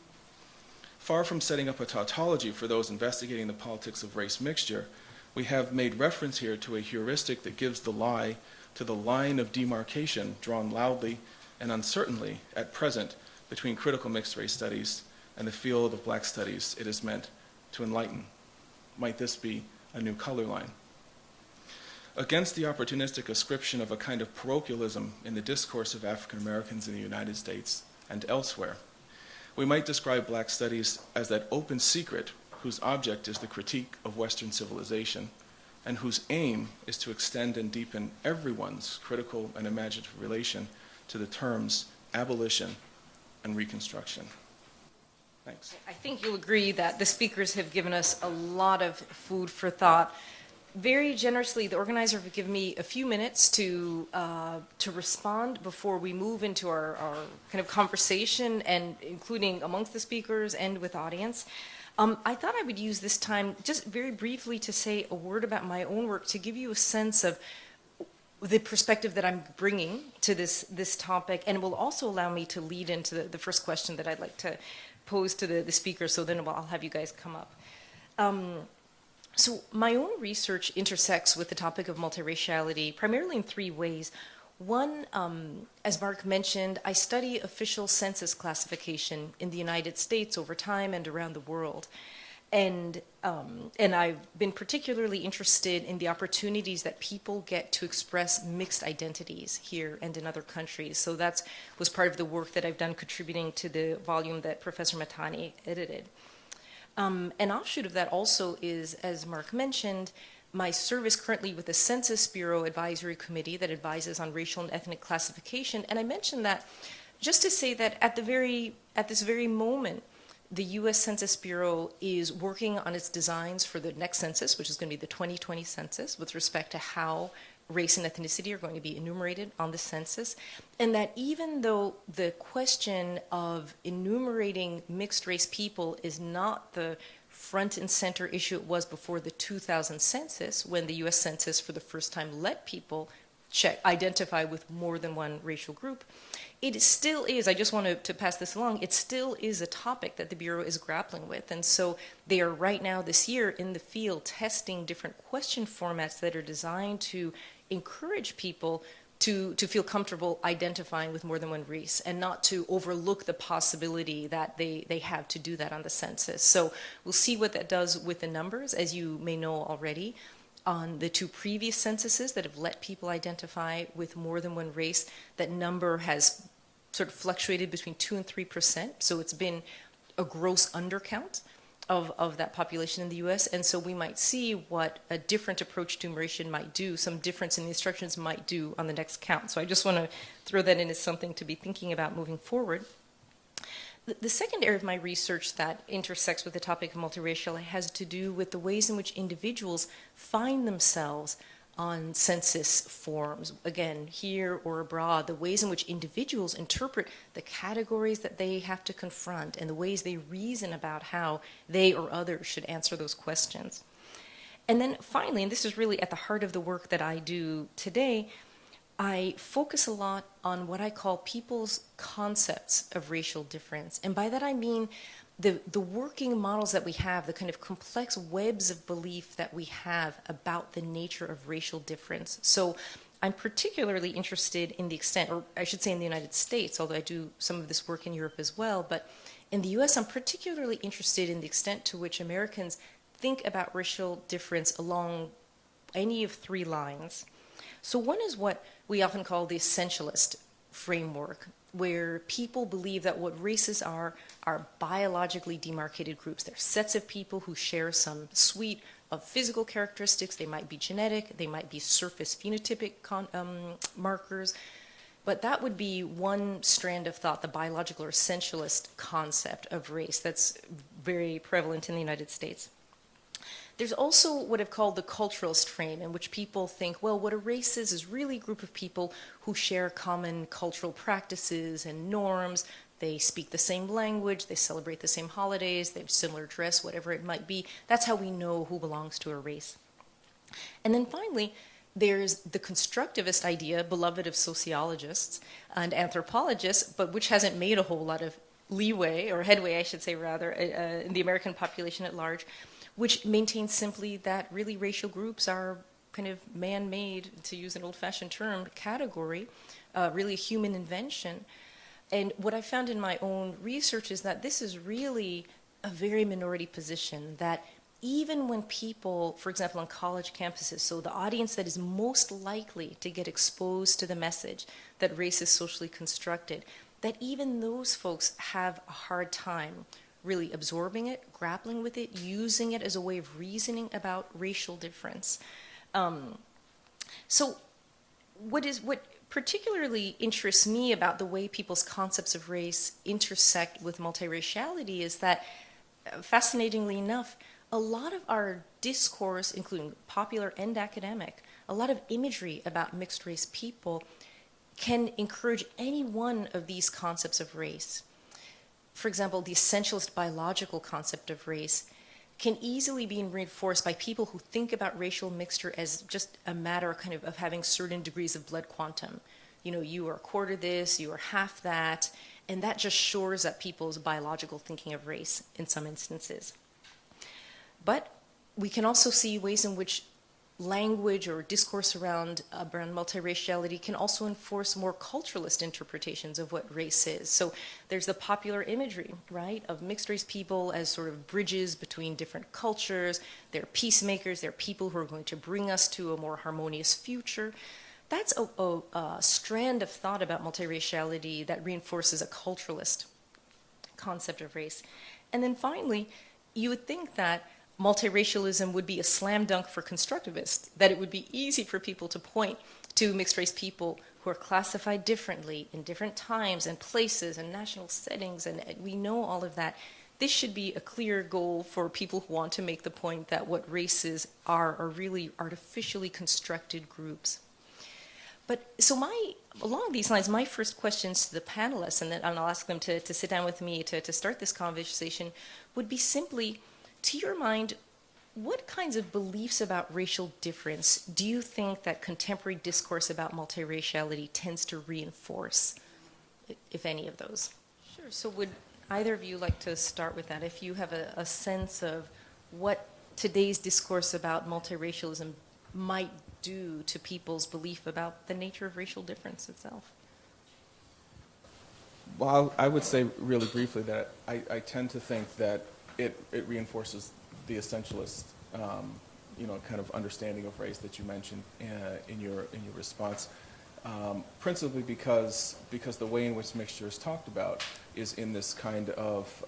Far from setting up a tautology for those investigating the politics of race mixture, we have made reference here to a heuristic that gives the lie to the line of demarcation drawn loudly and uncertainly at present between critical mixed-race studies and the field of black studies it is meant to enlighten. Might this be a new color line? Against the opportunistic ascription of a kind of parochialism in the discourse of African Americans in the United States and elsewhere, we might describe black studies as that open secret whose object is the critique of Western civilization and whose aim is to extend and deepen everyone's critical and imaginative relation to the terms abolition and reconstruction. Thanks. I think you'll agree that the speakers have given us a lot of food for thought. Very generously, the organizer have given me a few minutes to respond before we move into our kind of conversation, and including amongst the speakers and with audience. I thought I would use this time just very briefly to say a word about my own work, to give you a sense of the perspective that I'm bringing to this topic, and it will also allow me to lead into the first question that I'd like to pose to the speaker, so then I'll have you guys come up. So my own research intersects with the topic of multiraciality primarily in three ways. One, as Mark mentioned, I study official census classification in the United States over time and around the world. And I've been particularly interested in the opportunities that people get to express mixed identities here and in other countries. So that was part of the work that I've done contributing to the volume that Professor Mahtani edited. An offshoot of that also is, as Mark mentioned, my service currently with the Census Bureau Advisory Committee that advises on racial and ethnic classification. And I mentioned that just to say that at this very moment, the U.S. Census Bureau is working on its designs for the next census, which is going to be the 2020 census, with respect to how race and ethnicity are going to be enumerated on the census. And that even though the question of enumerating mixed race people is not the front and center issue it was before the 2000 census, when the U.S. Census for the first time let people identify with more than one racial group, it still is, I just want to pass this along, it still is a topic that the Bureau is grappling with. And so they are right now this year in the field testing different question formats that are designed to encourage people to feel comfortable identifying with more than one race and not to overlook the possibility that they have to do that on the census. So we'll see what that does with the numbers, as you may know already. On the two previous censuses that have let people identify with more than one race, that number has sort of fluctuated between 2% and 3%. So it's been a gross undercount of that population in the US. And so we might see what a different approach to enumeration might do, some difference in the instructions might do on the next count. So I just want to throw that in as something to be thinking about moving forward. The second area of my research that intersects with the topic of multiracial has to do with the ways in which individuals find themselves on census forms, again, here or abroad, the ways in which individuals interpret the categories that they have to confront and the ways they reason about how they or others should answer those questions. And then finally, and this is really at the heart of the work that I do today, I focus a lot on what I call people's concepts of racial difference. And by that I mean the working models that we have, the kind of complex webs of belief that we have about the nature of racial difference. So I'm particularly interested in the extent, or I should say in the United States, although I do some of this work in Europe as well, but in the US I'm particularly interested in the extent to which Americans think about racial difference along any of three lines. So one is what we often call the essentialist framework, where people believe that what races are biologically demarcated groups. They're sets of people who share some suite of physical characteristics. They might be genetic, they might be surface phenotypic markers, but that would be one strand of thought, the biological or essentialist concept of race that's very prevalent in the United States. There's also what I've called the culturalist frame, in which people think, well, what a race is really a group of people who share common cultural practices and norms. They speak the same language, they celebrate the same holidays, they have similar dress, whatever it might be. That's how we know who belongs to a race. And then finally, there's the constructivist idea, beloved of sociologists and anthropologists, but which hasn't made a whole lot of leeway, or headway, I should say rather, in the American population at large, which maintains simply that really racial groups are kind of man-made, to use an old-fashioned term, category, really a human invention. And what I found in my own research is that this is really a very minority position, that even when people, for example, on college campuses, so the audience that is most likely to get exposed to the message that race is socially constructed, that even those folks have a hard time really absorbing it, grappling with it, using it as a way of reasoning about racial difference. So what particularly interests me about the way people's concepts of race intersect with multiraciality is that, fascinatingly enough, a lot of our discourse, including popular and academic, a lot of imagery about mixed race people can encourage any one of these concepts of race. For example, the essentialist biological concept of race can easily be reinforced by people who think about racial mixture as just a matter kind of having certain degrees of blood quantum. You know, you are a quarter this, you are half that, and that just shores up people's biological thinking of race in some instances. But we can also see ways in which language or discourse around multiraciality can also enforce more culturalist interpretations of what race is. So there's the popular imagery, right, of mixed race people as sort of bridges between different cultures. They're peacemakers. They're people who are going to bring us to a more harmonious future. That's a strand of thought about multiraciality that reinforces a culturalist concept of race. And then finally, you would think that multiracialism would be a slam dunk for constructivists, that it would be easy for people to point to mixed race people who are classified differently in different times and places and national settings, and we know all of that. This should be a clear goal for people who want to make the point that what races are really artificially constructed groups. But so along these lines, my first questions to the panelists, and then I'll ask them to sit down with me to start this conversation, would be simply, to your mind, what kinds of beliefs about racial difference do you think that contemporary discourse about multiraciality tends to reinforce, if any of those? Sure. So would either of you like to start with that? If you have a sense of what today's discourse about multiracialism might do to people's belief about the nature of racial difference itself? Well, I would say really briefly that I tend to think that it reinforces the essentialist, kind of understanding of race that you mentioned in your response, principally because the way in which mixture is talked about is in this kind of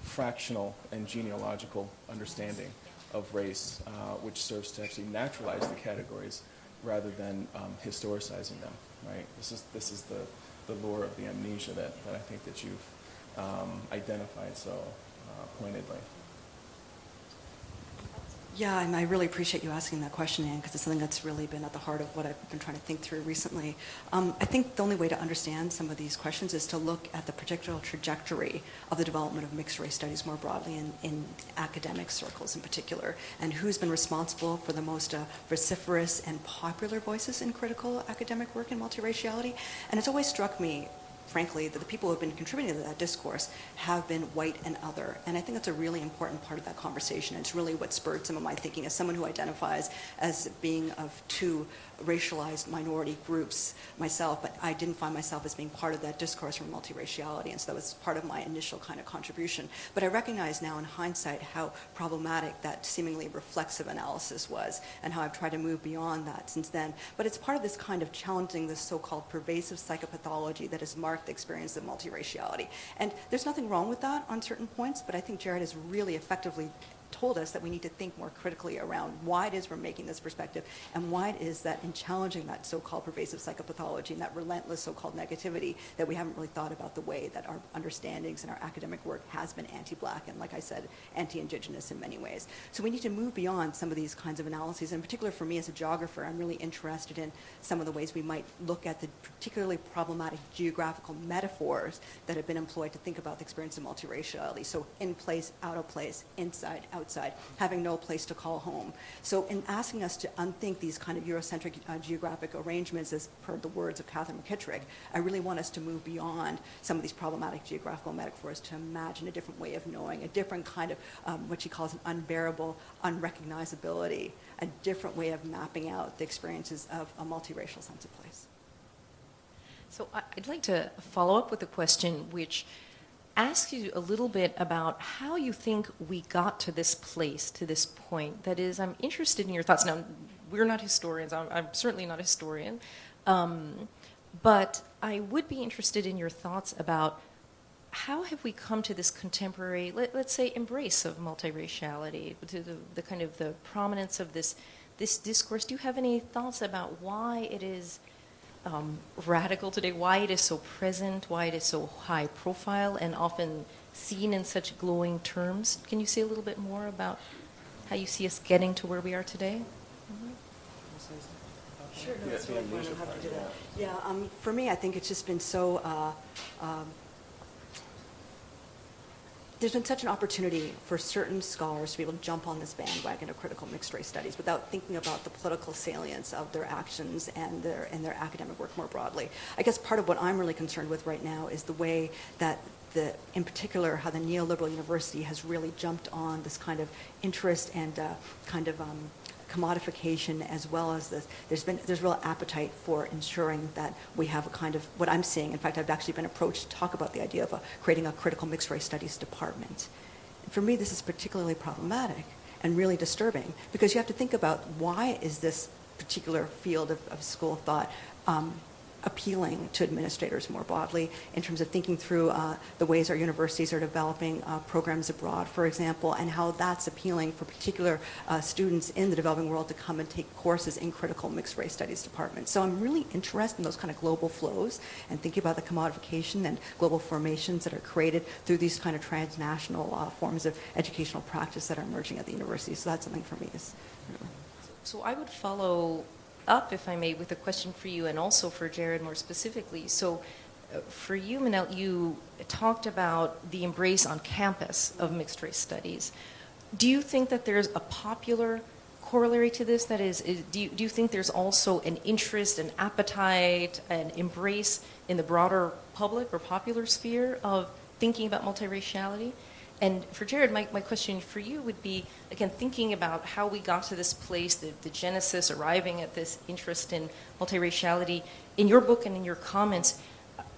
fractional and genealogical understanding of race, which serves to actually naturalize the categories rather than historicizing them. Right. This is the lure of the amnesia that I think that you've identified so pointedly. Yeah, and I really appreciate you asking that question, Anne, because it's something that's really been at the heart of what I've been trying to think through recently. I think the only way to understand some of these questions is to look at the particular trajectory of the development of mixed race studies more broadly in academic circles in particular, and who's been responsible for the most vociferous and popular voices in critical academic work in multiraciality. And it's always struck me, frankly, that the people who have been contributing to that discourse have been white and other. And I think that's a really important part of that conversation. It's really what spurred some of my thinking as someone who identifies as being of two racialized minority groups myself, but I didn't find myself as being part of that discourse from multiraciality, and so that was part of my initial kind of contribution. But I recognize now in hindsight how problematic that seemingly reflexive analysis was, and how I've tried to move beyond that since then. But it's part of this kind of challenging this so-called pervasive psychopathology that has marked the experience of multiraciality. And there's nothing wrong with that on certain points, but I think Jared has really effectively told us that we need to think more critically around why it is we're making this perspective, and why it is that in challenging that so-called pervasive psychopathology and that relentless so-called negativity, that we haven't really thought about the way that our understandings and our academic work has been anti-Black and, like I said, anti-Indigenous in many ways. So we need to move beyond some of these kinds of analyses. In particular, for me as a geographer, I'm really interested in some of the ways we might look at the particularly problematic geographical metaphors that have been employed to think about the experience of multiraciality. So in place, out of place, inside, outside, having no place to call home. So in asking us to unthink these kind of Eurocentric geographic arrangements, as per the words of Catherine McKittrick, I really want us to move beyond some of these problematic geographical metaphors to imagine a different way of knowing, a different kind of what she calls an unbearable unrecognizability, a different way of mapping out the experiences of a multiracial sense of place. So I'd like to follow up with a question which ask you a little bit about how you think we got to this place, to this point. That is, I'm interested in your thoughts. Now, we're not historians. I'm certainly not a historian. But I would be interested in your thoughts about how have we come to this contemporary, let's say, embrace of multiraciality, to the kind of the prominence of this discourse. Do you have any thoughts about why it is radical today, why it is so present, why it is so high profile and often seen in such glowing terms? Can you say a little bit more about how you see us getting to where we are today? Sure, no, that's really fun. I'm happy to do that. Yeah, for me, I think it's just been so, there's been such an opportunity for certain scholars to be able to jump on this bandwagon of critical mixed race studies without thinking about the political salience of their actions and their academic work more broadly. I guess part of what I'm really concerned with right now is the way that in particular, how the neoliberal university has really jumped on this kind of interest and kind of commodification as well as there's real appetite for ensuring that we have a kind of, what I'm seeing, in fact, I've actually been approached to talk about the idea of creating a critical mixed race studies department. For me, this is particularly problematic and really disturbing, because you have to think about, why is this particular field of school of thought appealing to administrators more broadly, in terms of thinking through the ways our universities are developing programs abroad, for example, and how that's appealing for particular students in the developing world to come and take courses in critical mixed race studies departments. So I'm really interested in those kind of global flows and thinking about the commodification and global formations that are created through these kind of transnational forms of educational practice that are emerging at the university. So that's something for me. So I would follow up, if I may, with a question for you and also for Jared more specifically. So for you, Minelle, you talked about the embrace on campus of mixed race studies. Do you think that there's a popular corollary to this? That is do you think there's also an interest, an appetite, an embrace in the broader public or popular sphere of thinking about multiraciality? And for Jared, my question for you would be, again, thinking about how we got to this place, the genesis, arriving at this interest in multiraciality. In your book and in your comments,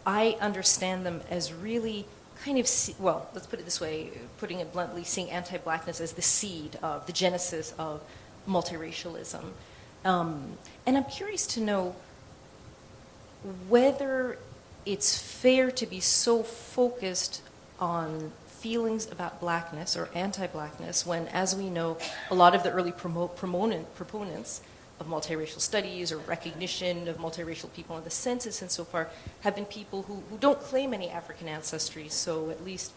I understand them as really kind of, well, let's put it this way, putting it bluntly, seeing anti-blackness as the seed of, the genesis of multiracialism. And I'm curious to know whether it's fair to be so focused on feelings about blackness or anti-blackness when, as we know, a lot of the early proponents of multiracial studies or recognition of multiracial people in the census and so far have been people who don't claim any African ancestry, so at least,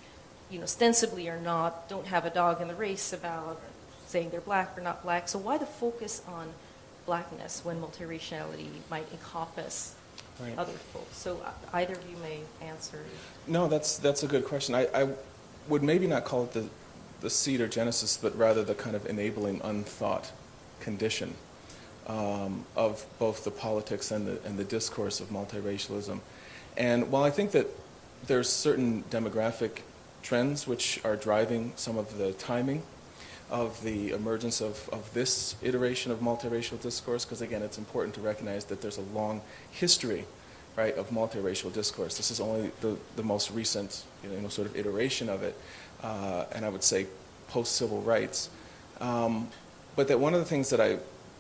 ostensibly or not, don't have a dog in the race about saying they're black or not black. So why the focus on blackness when multiraciality might encompass other folks? So either of you may answer. No, that's a good question. I would maybe not call it the seed or genesis, but rather the kind of enabling unthought condition of both the politics and the discourse of multiracialism. And while I think that there's certain demographic trends which are driving some of the timing of the emergence of this iteration of multiracial discourse, because again, it's important to recognize that there's a long history, right, of multiracial discourse. This is only the most recent, sort of iteration of it, and I would say post-civil rights. But that one of the things that I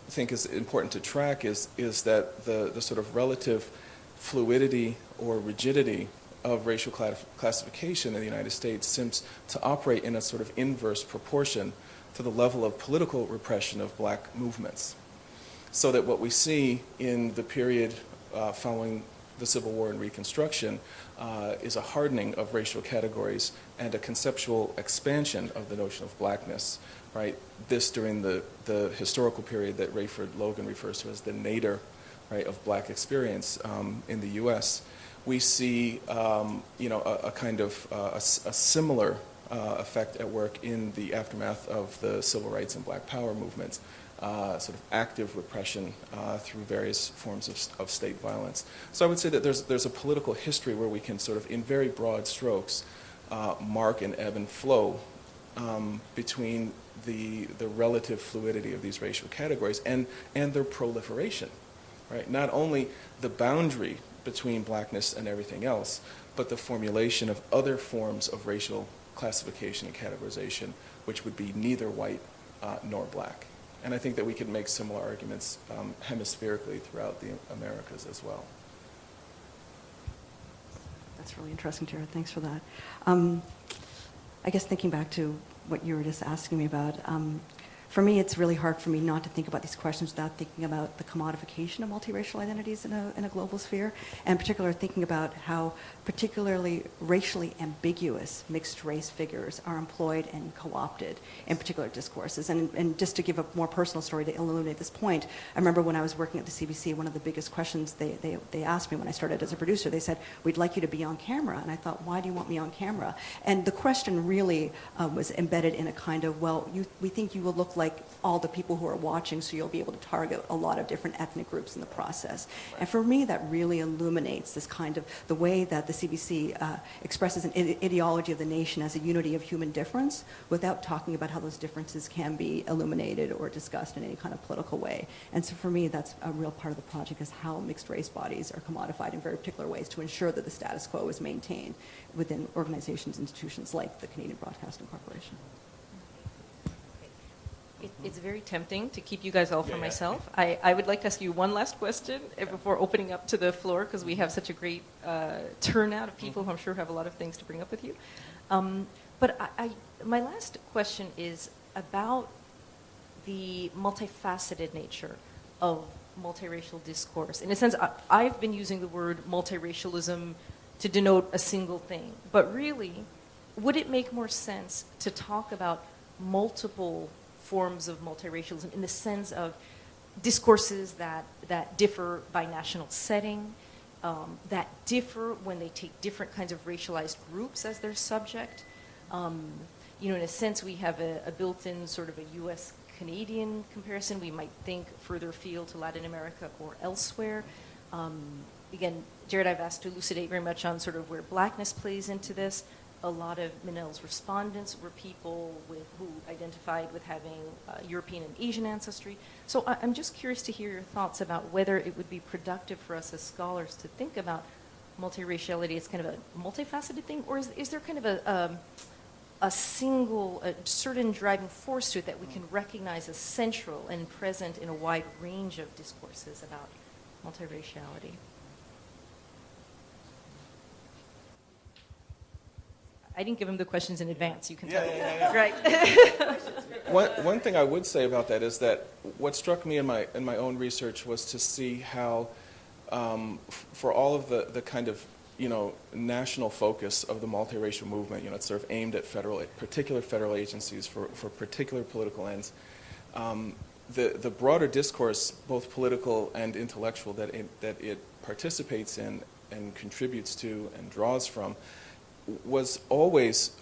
think is important to track is that the sort of relative fluidity or rigidity of racial classification in the United States seems to operate in a sort of inverse proportion to the level of political repression of black movements. So that what we see in the period following the Civil War and Reconstruction is a hardening of racial categories and a conceptual expansion of the notion of blackness, right? This during the historical period that Rayford Logan refers to as the nadir, right, of black experience in the U.S. We see, a kind of a similar effect at work in the aftermath of the civil rights and black power movements. Sort of active repression through various forms of state violence. So I would say that there's a political history where we can sort of, in very broad strokes, mark an ebb and flow between the relative fluidity of these racial categories and their proliferation, right? Not only the boundary between blackness and everything else, but the formulation of other forms of racial classification and categorization, which would be neither white nor black. And I think that we can make similar arguments hemispherically throughout the Americas as well. That's really interesting, Jared. Thanks for that. I guess thinking back to what you were just asking me about, for me, it's really hard for me not to think about these questions without thinking about the commodification of multiracial identities in a global sphere, and in particular thinking about how particularly racially ambiguous mixed race figures are employed and co-opted in particular discourses. And just to give a more personal story to illuminate this point, I remember when I was working at the CBC, one of the biggest questions they asked me when I started as a producer, they said, "We'd like you to be on camera." And I thought, why do you want me on camera? And the question really was embedded in a kind of, well, we think you will look like all the people who are watching, so you'll be able to target a lot of different ethnic groups in the process. And for me, that really illuminates this kind of the way that the CBC expresses an ideology of the nation as a unity of human difference without talking about how those differences can be illuminated or discussed in any kind of political way. And so for me, that's a real part of the project, is how mixed race bodies are commodified in very particular ways to ensure that the status quo is maintained within organizations, institutions like the Canadian Broadcasting Corporation. It's very tempting to keep you guys all for myself. I would like to ask you one last question before opening up to the floor, because we have such a great turnout of people who I'm sure have a lot of things to bring up with you. But my last question is about the multifaceted nature of multiracial discourse. In a sense, I've been using the word multiracialism to denote a single thing, but really, would it make more sense to talk about multiple forms of multiracialism in the sense of discourses that differ by national setting, that differ when they take different kinds of racialized groups as their subject? In a sense, we have a built-in sort of a U.S.-Canadian comparison. We might think further afield to Latin America or elsewhere. Again, Jared, I've asked to elucidate very much on sort of where blackness plays into this. A lot of Minelle's respondents were people who identified with having European and Asian ancestry. So I'm just curious to hear your thoughts about whether it would be productive for us as scholars to think about multiraciality as kind of a multifaceted thing, or is there kind of a certain driving force to it that we can recognize as central and present in a wide range of discourses about multiraciality? I didn't give him the questions in advance, you can tell. Yeah. Right. One thing I would say about that is that what struck me in my own research was to see how, for all of the kind of national focus of the multiracial movement, it's sort of aimed at particular federal agencies for particular political ends. The broader discourse, both political and intellectual, that it participates in and contributes to and draws from, was always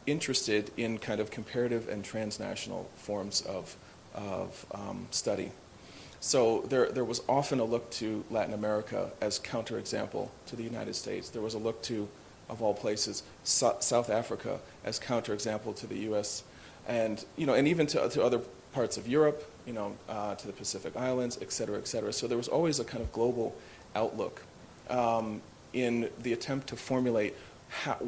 interested in kind of comparative and transnational forms of study. So there was often a look to Latin America as counterexample to the United States. There was a look to, of all places, South Africa as counterexample to the U.S. and even to other parts of Europe, to the Pacific Islands, et cetera, et cetera. So there was always a kind of global outlook in the attempt to formulate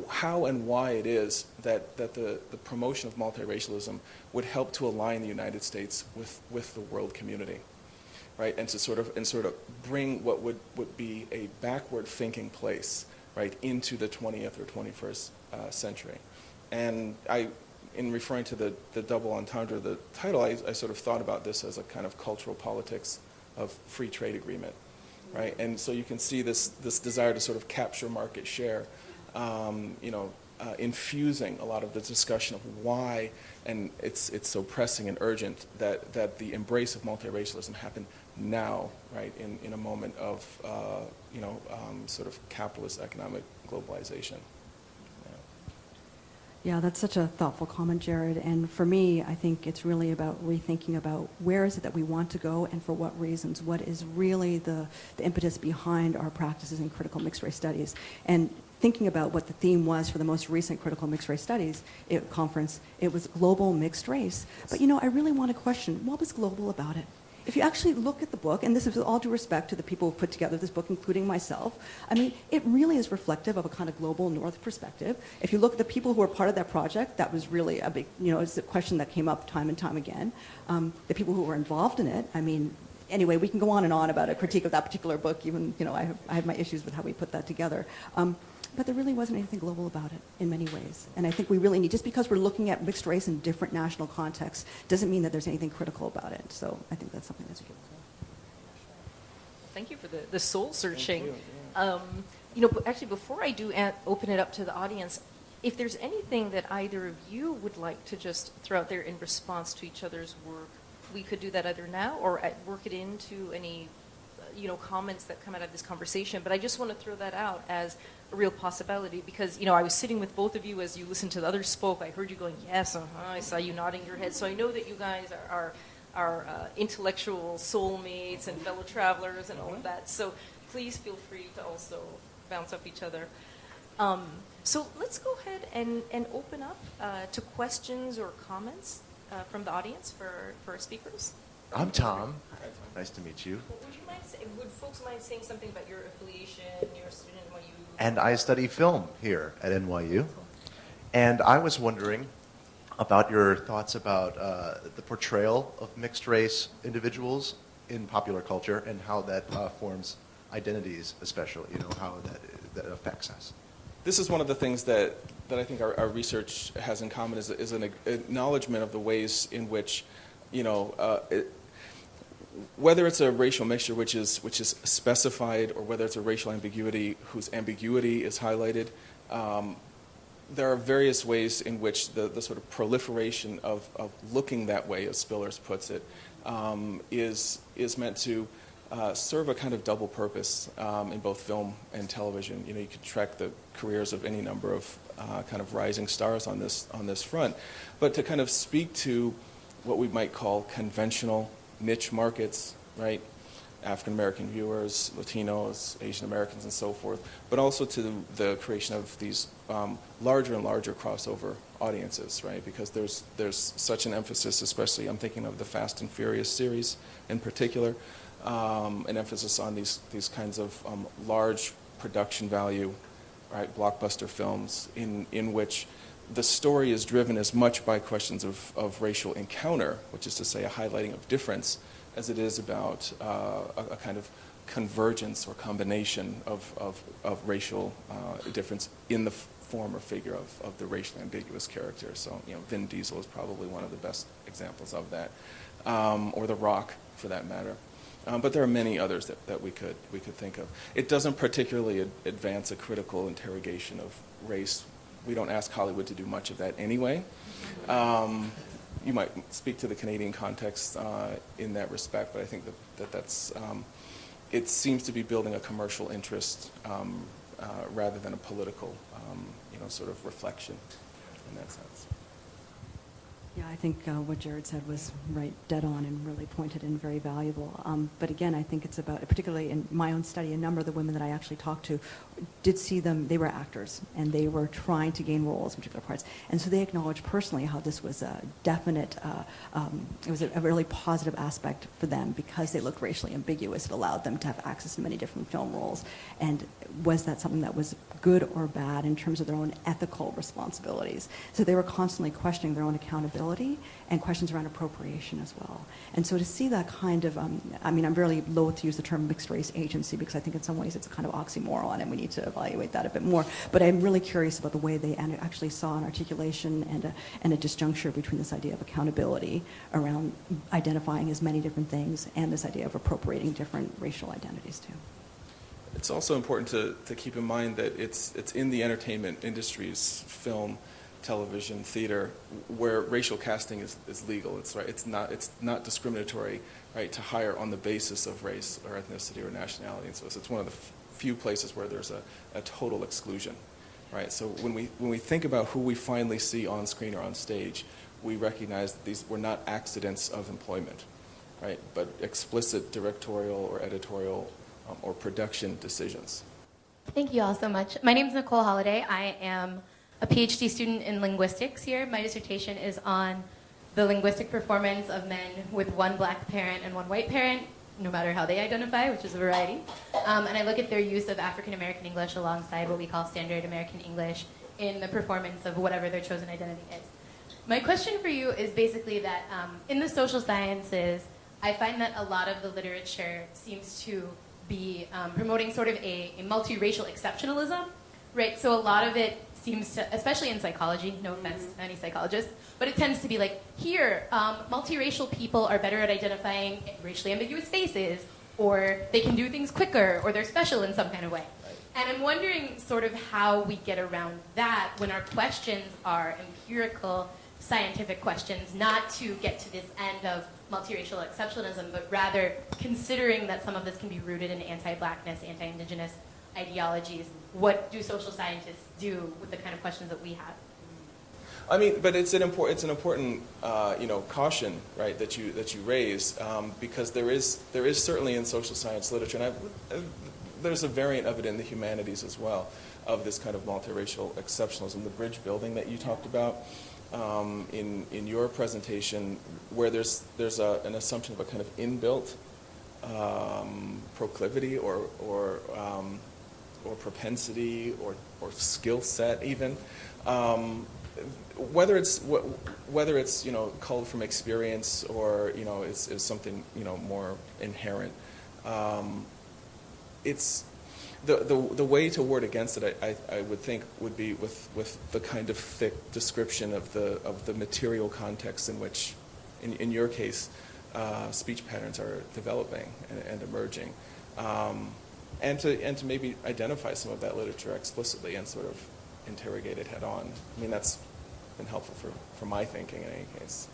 how and why it is that the promotion of multiracialism would help to align the United States with the world community, right? And to sort of bring what would be a backward thinking place, right, into the 20th or 21st century. And in referring to the double entendre, the title, I sort of thought about this as a kind of cultural politics of free trade agreement, right? And so you can see this desire to sort of capture market share, infusing a lot of the discussion of why, and it's so pressing and urgent that the embrace of multiracialism happen now, right, in a moment of sort of capitalist economic globalization. Yeah, that's such a thoughtful comment, Jared. And for me, I think it's really about rethinking about where is it that we want to go and for what reasons. What is really the impetus behind our practices in critical mixed race studies? And thinking about what the theme was for the most recent critical mixed race studies conference, it was global mixed race. But I really want to question, what was global about it? If you actually look at the book, and this is with all due respect to the people who put together this book, including myself, I mean, it really is reflective of a kind of global North perspective. If you look at the people who were part of that project, that was really a big, it's a question that came up time and time again. The people who were involved in it, I mean, anyway, we can go on and on about a critique of that particular book, even, I have my issues with how we put that together. But there really wasn't anything global about it in many ways. And I think we really need, just because we're looking at mixed race in different national contexts, doesn't mean that there's anything critical about it. So I think that's something that's good. Thank you for the soul searching. Thank you. Actually, before I do open it up to the audience, if there's anything that either of you would like to just throw out there in response to each other's work, we could do that either now or work it into any comments that come out of this conversation, but I just want to throw that out as a real possibility because, I was sitting with both of you as you listened to the others spoke. I heard you going, yes, I saw you nodding your head. So I know that you guys are intellectual soulmates and fellow travelers and all of that. So please feel free to also bounce off each other. So let's go ahead and open up to questions or comments from the audience for our speakers. I'm Tom. Nice to meet you. Would folks mind saying something about your affiliation, you're a student at NYU? And I study film here at NYU. And I was wondering about your thoughts about the portrayal of mixed race individuals in popular culture and how that forms identities, especially, how that affects us. This is one of the things that I think our research has in common is an acknowledgement of the ways in which, whether it's a racial mixture which is specified or whether it's a racial ambiguity whose ambiguity is highlighted, there are various ways in which the sort of proliferation of looking that way, as Spillers puts it, is meant to serve a kind of double purpose in both film and television. You could track the careers of any number of kind of rising stars on this front, but to kind of speak to what we might call conventional niche markets, right? African American viewers, Latinos, Asian Americans, and so forth, but also to the creation of these larger and larger crossover audiences, right? Because there's such an emphasis, especially I'm thinking of the Fast and Furious series in particular, an emphasis on these kinds of large production value, right, blockbuster films in which the story is driven as much by questions of racial encounter, which is to say a highlighting of difference, as it is about a kind of convergence or combination of racial difference in the form or figure of the racially ambiguous character. So, Vin Diesel is probably one of the best examples of that, or The Rock, for that matter. But there are many others that we could think of. It doesn't particularly advance a critical interrogation of race. We don't ask Hollywood to do much of that anyway. You might speak to the Canadian context in that respect, but I think that's it seems to be building a commercial interest rather than a political, sort of reflection in that sense. Yeah, I think what Jared said was right, dead on, and really pointed and very valuable. But again, I think it's about, particularly in my own study, a number of the women that I actually talked to did see them, they were actors, and they were trying to gain roles in particular parts. And so they acknowledged personally how this was a definite, it was a really positive aspect for them because they looked racially ambiguous. It allowed them to have access to many different film roles. And was that something that was good or bad in terms of their own ethical responsibilities? So they were constantly questioning their own accountability and questions around appropriation as well. And so to see that kind of, I'm really loath to use the term mixed race agency because I think in some ways it's a kind of oxymoron and we need to evaluate that a bit more. But I'm really curious about the way they actually saw an articulation and a disjuncture between this idea of accountability around identifying as many different things and this idea of appropriating different racial identities too. It's also important to keep in mind that it's in the entertainment industries, film, television, theater, where racial casting is legal. It's not discriminatory, right, to hire on the basis of race or ethnicity or nationality. And so it's one of the few places where there's a total exclusion, right? So when we think about who we finally see on screen or on stage, we recognize that these were not accidents of employment, right, but explicit directorial or editorial or production decisions. Thank you all so much. My name is Nicole Holliday. I am a PhD student in linguistics here. My dissertation is on the linguistic performance of men with one black parent and one white parent, no matter how they identify, which is a variety. And I look at their use of African American English alongside what we call standard American English in the performance of whatever their chosen identity is. My question for you is basically that in the social sciences, I find that a lot of the literature seems to be promoting sort of a multiracial exceptionalism, right? So a lot of it seems to, especially in psychology, no offense to any psychologists, but it tends to be like, here, multiracial people are better at identifying racially ambiguous faces, or they can do things quicker, or they're special in some kind of way. And I'm wondering sort of how we get around that when our questions are empirical, scientific questions, not to get to this end of multiracial exceptionalism, but rather considering that some of this can be rooted in anti-blackness, anti-indigenous ideologies. What do social scientists do with the kind of questions that we have? I mean, but it's an important caution, right, that you raise, because there is certainly in social science literature, and there's a variant of it in the humanities as well, of this kind of multiracial exceptionalism. The bridge building that you talked about in your presentation, where there's an assumption of a kind of inbuilt proclivity or propensity or skill set even. Whether it's culled from experience or is something more inherent, it's the way to ward against it. I would think would be with the kind of thick description of the material context in which, in your case, speech patterns are developing and emerging, and to maybe identify some of that literature explicitly and sort of interrogate it head on. I mean, that's been helpful for my thinking in any case.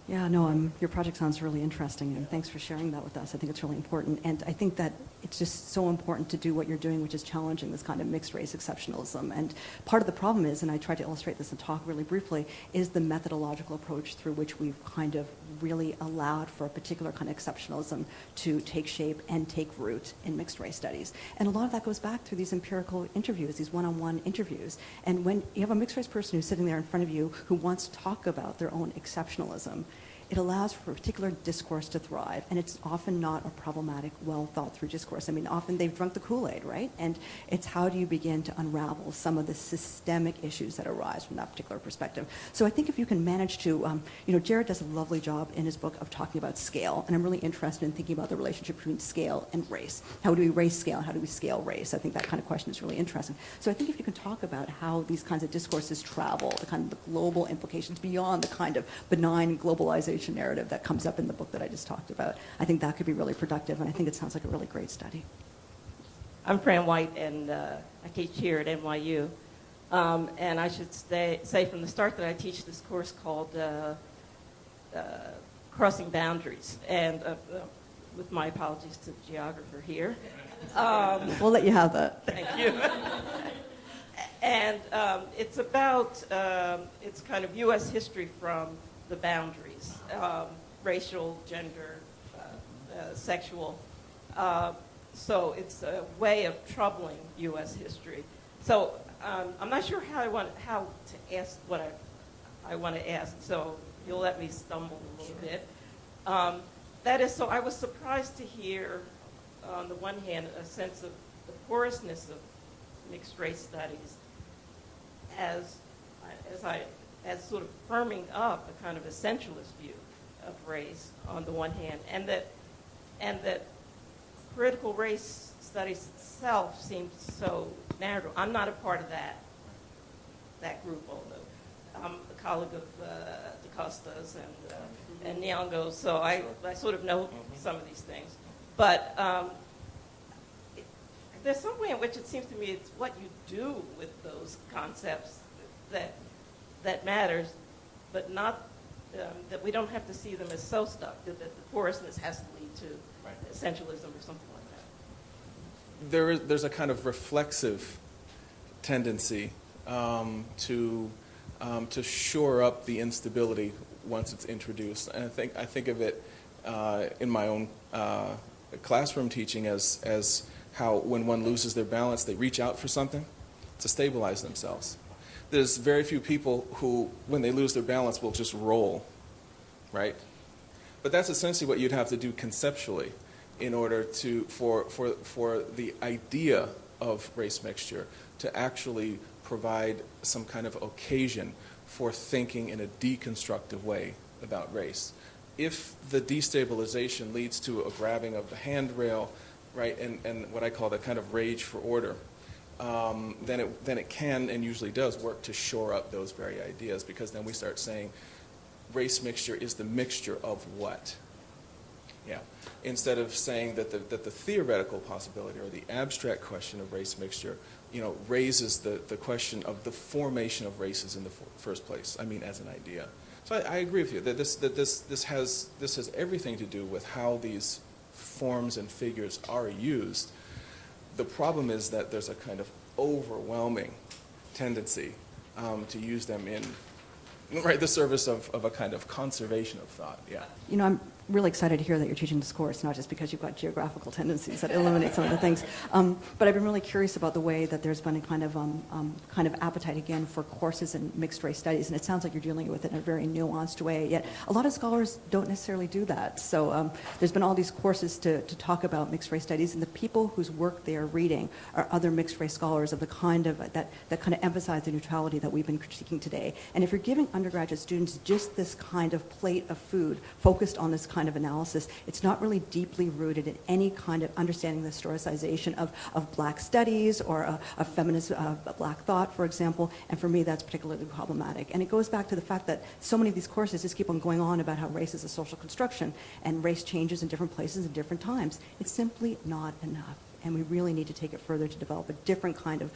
Yeah, no, your project sounds really interesting, and thanks for sharing that with us. I think it's really important, and I think that it's just so important to do what you're doing, which is challenging this kind of mixed race exceptionalism. And part of the problem is, and I tried to illustrate this in talk really briefly, is the methodological approach through which we've kind of really allowed for a particular kind of exceptionalism to take shape and take root in mixed race studies. And a lot of that goes back through these empirical interviews, these one-on-one interviews. And when you have a mixed race person who's sitting there in front of you who wants to talk about their own exceptionalism, it allows for a particular discourse to thrive, and it's often not a problematic, well-thought-through discourse. I mean, often they've drunk the Kool-Aid, right? And it's how do you begin to unravel some of the systemic issues that arise from that particular perspective. So I think if you can manage to, Jared does a lovely job in his book of talking about scale, and I'm really interested in thinking about the relationship between scale and race. How do we raise scale, and how do we scale race? I think that kind of question is really interesting. So I think if you can talk about how these kinds of discourses travel, the kind of the global implications beyond the kind of benign globalization narrative that comes up in the book that I just talked about, I think that could be really productive, and I think it sounds like a really great study. I'm Fran White, and I teach here at NYU. And I should say from the start that I teach this course called Crossing Boundaries, and with my apologies to the geographer here. We'll let you have that. Thank you. And it's about, it's kind of U.S. history from the boundaries, racial, gender, sexual. So it's a way of troubling U.S. history. So I'm not sure how to ask what I want to ask, so you'll let me stumble a little bit. That is, so I was surprised to hear, on the one hand, a sense of the porousness of mixed race studies as sort of firming up a kind of essentialist view of race on the one hand, and that critical race studies itself seems so narrow. I'm not a part of that group, although I'm a colleague of DaCosta's and Nyong'o's, so I sort of know some of these things. But there's some way in which it seems to me it's what you do with those concepts that matters, but not that we don't have to see them as so stuck, that the porousness has to lead to essentialism or something like that. There's a kind of reflexive tendency to shore up the instability once it's introduced. And I think of it in my own classroom teaching as how when one loses their balance, they reach out for something to stabilize themselves. There's very few people who, when they lose their balance, will just roll, right? But that's essentially what you'd have to do conceptually in order for the idea of race mixture to actually provide some kind of occasion for thinking in a deconstructive way about race. If the destabilization leads to a grabbing of the handrail, right, and what I call the kind of rage for order, then it can and usually does work to shore up those very ideas, because then we start saying race mixture is the mixture of what? Yeah. Instead of saying that the theoretical possibility or the abstract question of race mixture, raises the question of the formation of races in the first place. I mean, as an idea. So I agree with you that this has everything to do with how these forms and figures are used. The problem is that there's a kind of overwhelming tendency to use them in the service of a kind of conservation of thought. Yeah. You know, I'm really excited to hear that you're teaching this course, not just because you've got geographical tendencies that illuminate some of the things, but I've been really curious about the way that there's been a kind of appetite again for courses in mixed race studies, and it sounds like you're dealing with it in a very nuanced way. Yet a lot of scholars don't necessarily do that. So there's been all these courses to talk about mixed race studies, and the people whose work they are reading are other mixed race scholars of the kind of that kind of emphasize the neutrality that we've been critiquing today. And if you're giving undergraduate students just this kind of plate of food focused on this kind of analysis, it's not really deeply rooted in any kind of understanding the historicization of black studies or a feminist black thought, for example, and for me that's particularly problematic. And it goes back to the fact that so many of these courses just keep on going on about how race is a social construction and race changes in different places at different times. It's simply not enough. And we really need to take it further to develop a different kind of,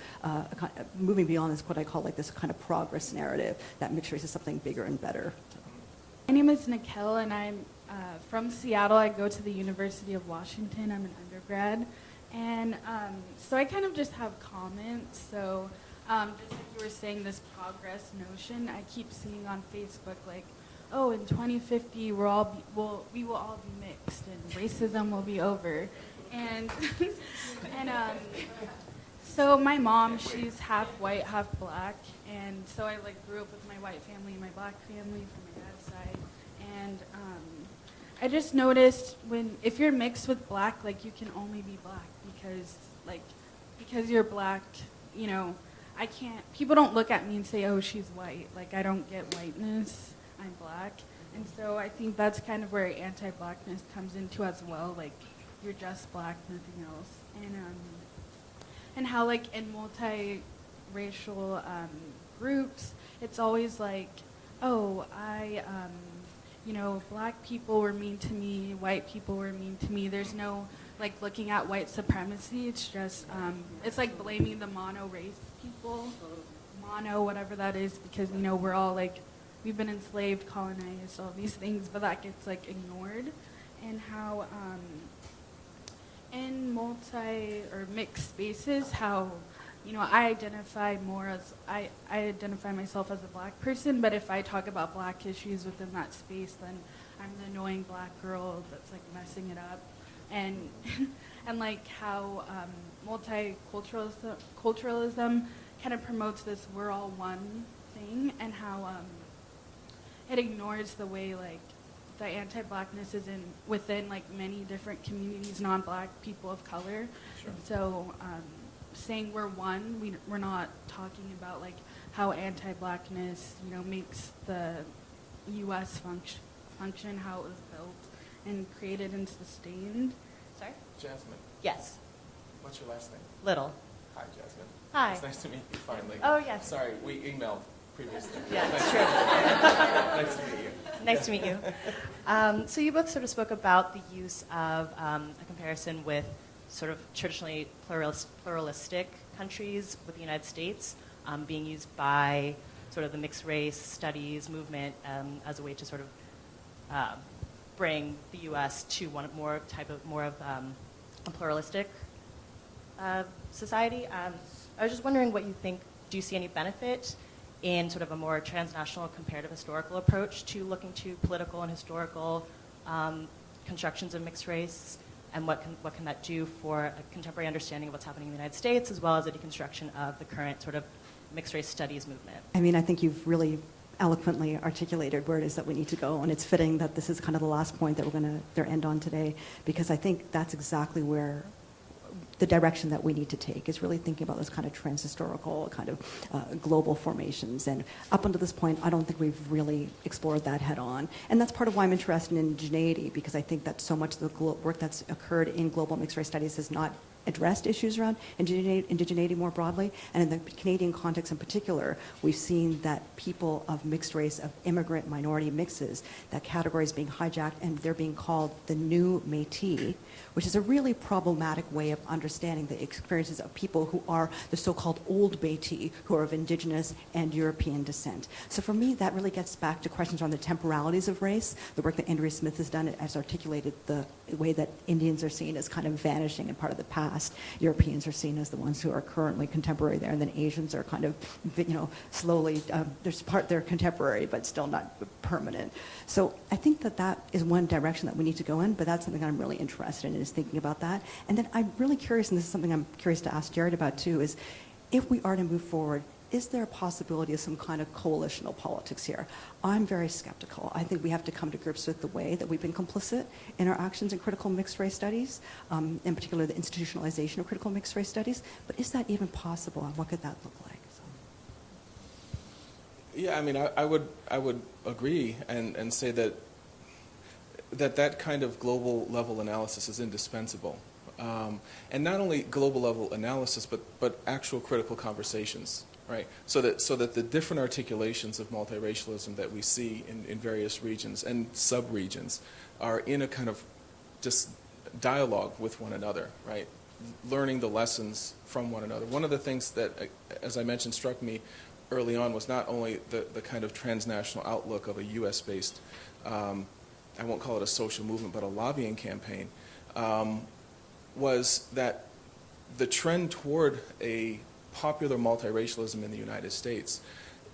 moving beyond this, what I call like this kind of progress narrative, that mixed race is something bigger and better. My name is Nikhil, and I'm from Seattle. I go to the University of Washington. I'm an undergrad. And so I kind of just have comments. So just like you were saying, this progress notion, I keep seeing on Facebook like, oh, in 2050, we will all be mixed and racism will be over. And so my mom, she's half white, half black, and so I like grew up with my white family and my black family from my dad's side. And I just noticed if you're mixed with black, like you can only be black because you're black, you know, people don't look at me and say, oh, she's white. Like I don't get whiteness, I'm black. And so I think that's kind of where anti-blackness comes into as well, like you're just black, nothing else. And how like in multiracial groups, it's always like, oh, you know, black people were mean to me, white people were mean to me. There's no like looking at white supremacy. It's just, it's like blaming the mono race people, whatever that is, because, you know, we're all like, we've been enslaved, colonized, all these things, but that gets like ignored. And how in mixed spaces, how, you know, I identify myself as a black person, but if I talk about black issues within that space, then I'm the annoying black girl that's like messing it up. And and like how multiculturalism kind of promotes this we're all one thing, and how it ignores the way like the anti-blackness is within like many different communities, non-black people of color. Sure. So saying we're one, we're not talking about like how anti-blackness, you know, makes the U.S. function, how it was built and created and sustained. Sorry? Jasmine, Yes. what's your last name? Little. Hi, Jasmine. Hi. It's nice to meet you finally. Oh, yes. Sorry, we emailed previously. Yeah, Nice to meet you. Nice to meet you. So you both sort of spoke about the use of a comparison with sort of traditionally pluralistic countries with the United States being used by sort of the mixed race studies movement as a way to sort of bring the U.S. to more of a pluralistic society. I was just wondering what you think. Do you see any benefit in sort of a more transnational comparative historical approach to looking to political and historical constructions of mixed race, and what can that do for a contemporary understanding of what's happening in the United States, as well as a deconstruction of the current sort of mixed race studies movement? I mean, I think you've really eloquently articulated where it is that we need to go, and it's fitting that this is kind of the last point that we're going to end on today, because I think that's exactly where the direction that we need to take is really thinking about those kind of transhistorical, kind of global formations. And up until this point, I don't think we've really explored that head on. And that's part of why I'm interested in indigeneity, because I think that so much of the work that's occurred in global mixed race studies has not addressed issues around indigeneity more broadly. And in the Canadian context in particular, we've seen that people of mixed race, of immigrant minority mixes, that category is being hijacked and they're being called the new Métis, which is a really problematic way of understanding the experiences of people who are the so-called old Métis, who are of indigenous and European descent. So for me, that really gets back to questions around the temporalities of race. The work that Andrea Smith has done has articulated the way that Indians are seen as kind of vanishing and part of the past. Europeans are seen as the ones who are currently contemporary there, and then Asians are kind of, slowly, they're contemporary, but still not permanent. So I think that is one direction that we need to go in, but that's something I'm really interested in, is thinking about that. And then I'm really curious, and this is something I'm curious to ask Jared about too, is if we are to move forward, is there a possibility of some kind of coalitional politics here? I'm very skeptical. I think we have to come to grips with the way that we've been complicit in our actions in critical mixed race studies, in particular the institutionalization of critical mixed race studies. But is that even possible, and what could that look like? Yeah, I mean, I would agree and say that kind of global level analysis is indispensable. And not only global level analysis, but actual critical conversations, right? So that the different articulations of multiracialism that we see in various regions and sub-regions are in a kind of just dialogue with one another, right? Learning the lessons from one another. One of the things that, as I mentioned, struck me early on was not only the kind of transnational outlook of a U.S.-based, I won't call it a social movement, but a lobbying campaign, was that the trend toward a popular multiracialism in the United States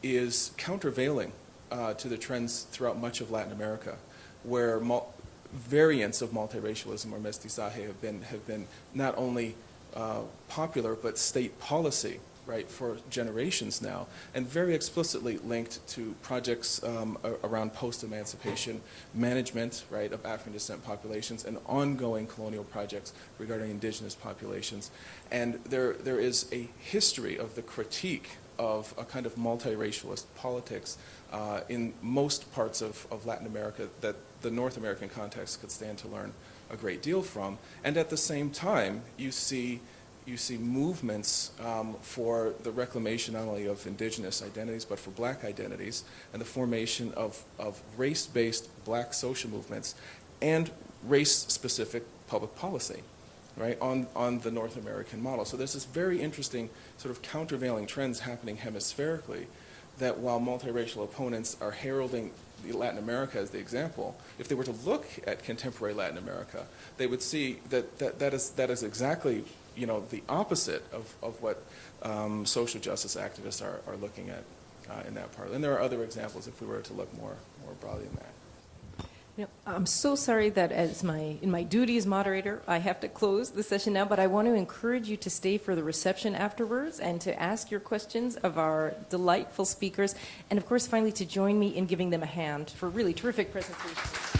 is countervailing to the trends throughout much of Latin America, where variants of multiracialism or mestizaje have been not only popular but state policy, right, for generations now, and very explicitly linked to projects around post-emancipation management, right, of African descent populations and ongoing colonial projects regarding indigenous populations. And there is a history of the critique of a kind of multiracialist politics in most parts of Latin America that the North American context could stand to learn a great deal from. And at the same time, you see movements for the reclamation not only of indigenous identities but for black identities, and the formation of race-based black social movements and race-specific public policy, right, on the North American model. So there's this very interesting sort of countervailing trends happening hemispherically that while multiracial opponents are heralding Latin America as the example, if they were to look at contemporary Latin America, they would see that is exactly the opposite of what social justice activists are looking at in that part. And there are other examples if we were to look more broadly than that. I'm so sorry that in my duty as moderator, I have to close the session now, but I want to encourage you to stay for the reception afterwards and to ask your questions of our delightful speakers, and of course, finally, to join me in giving them a hand for really terrific presentations.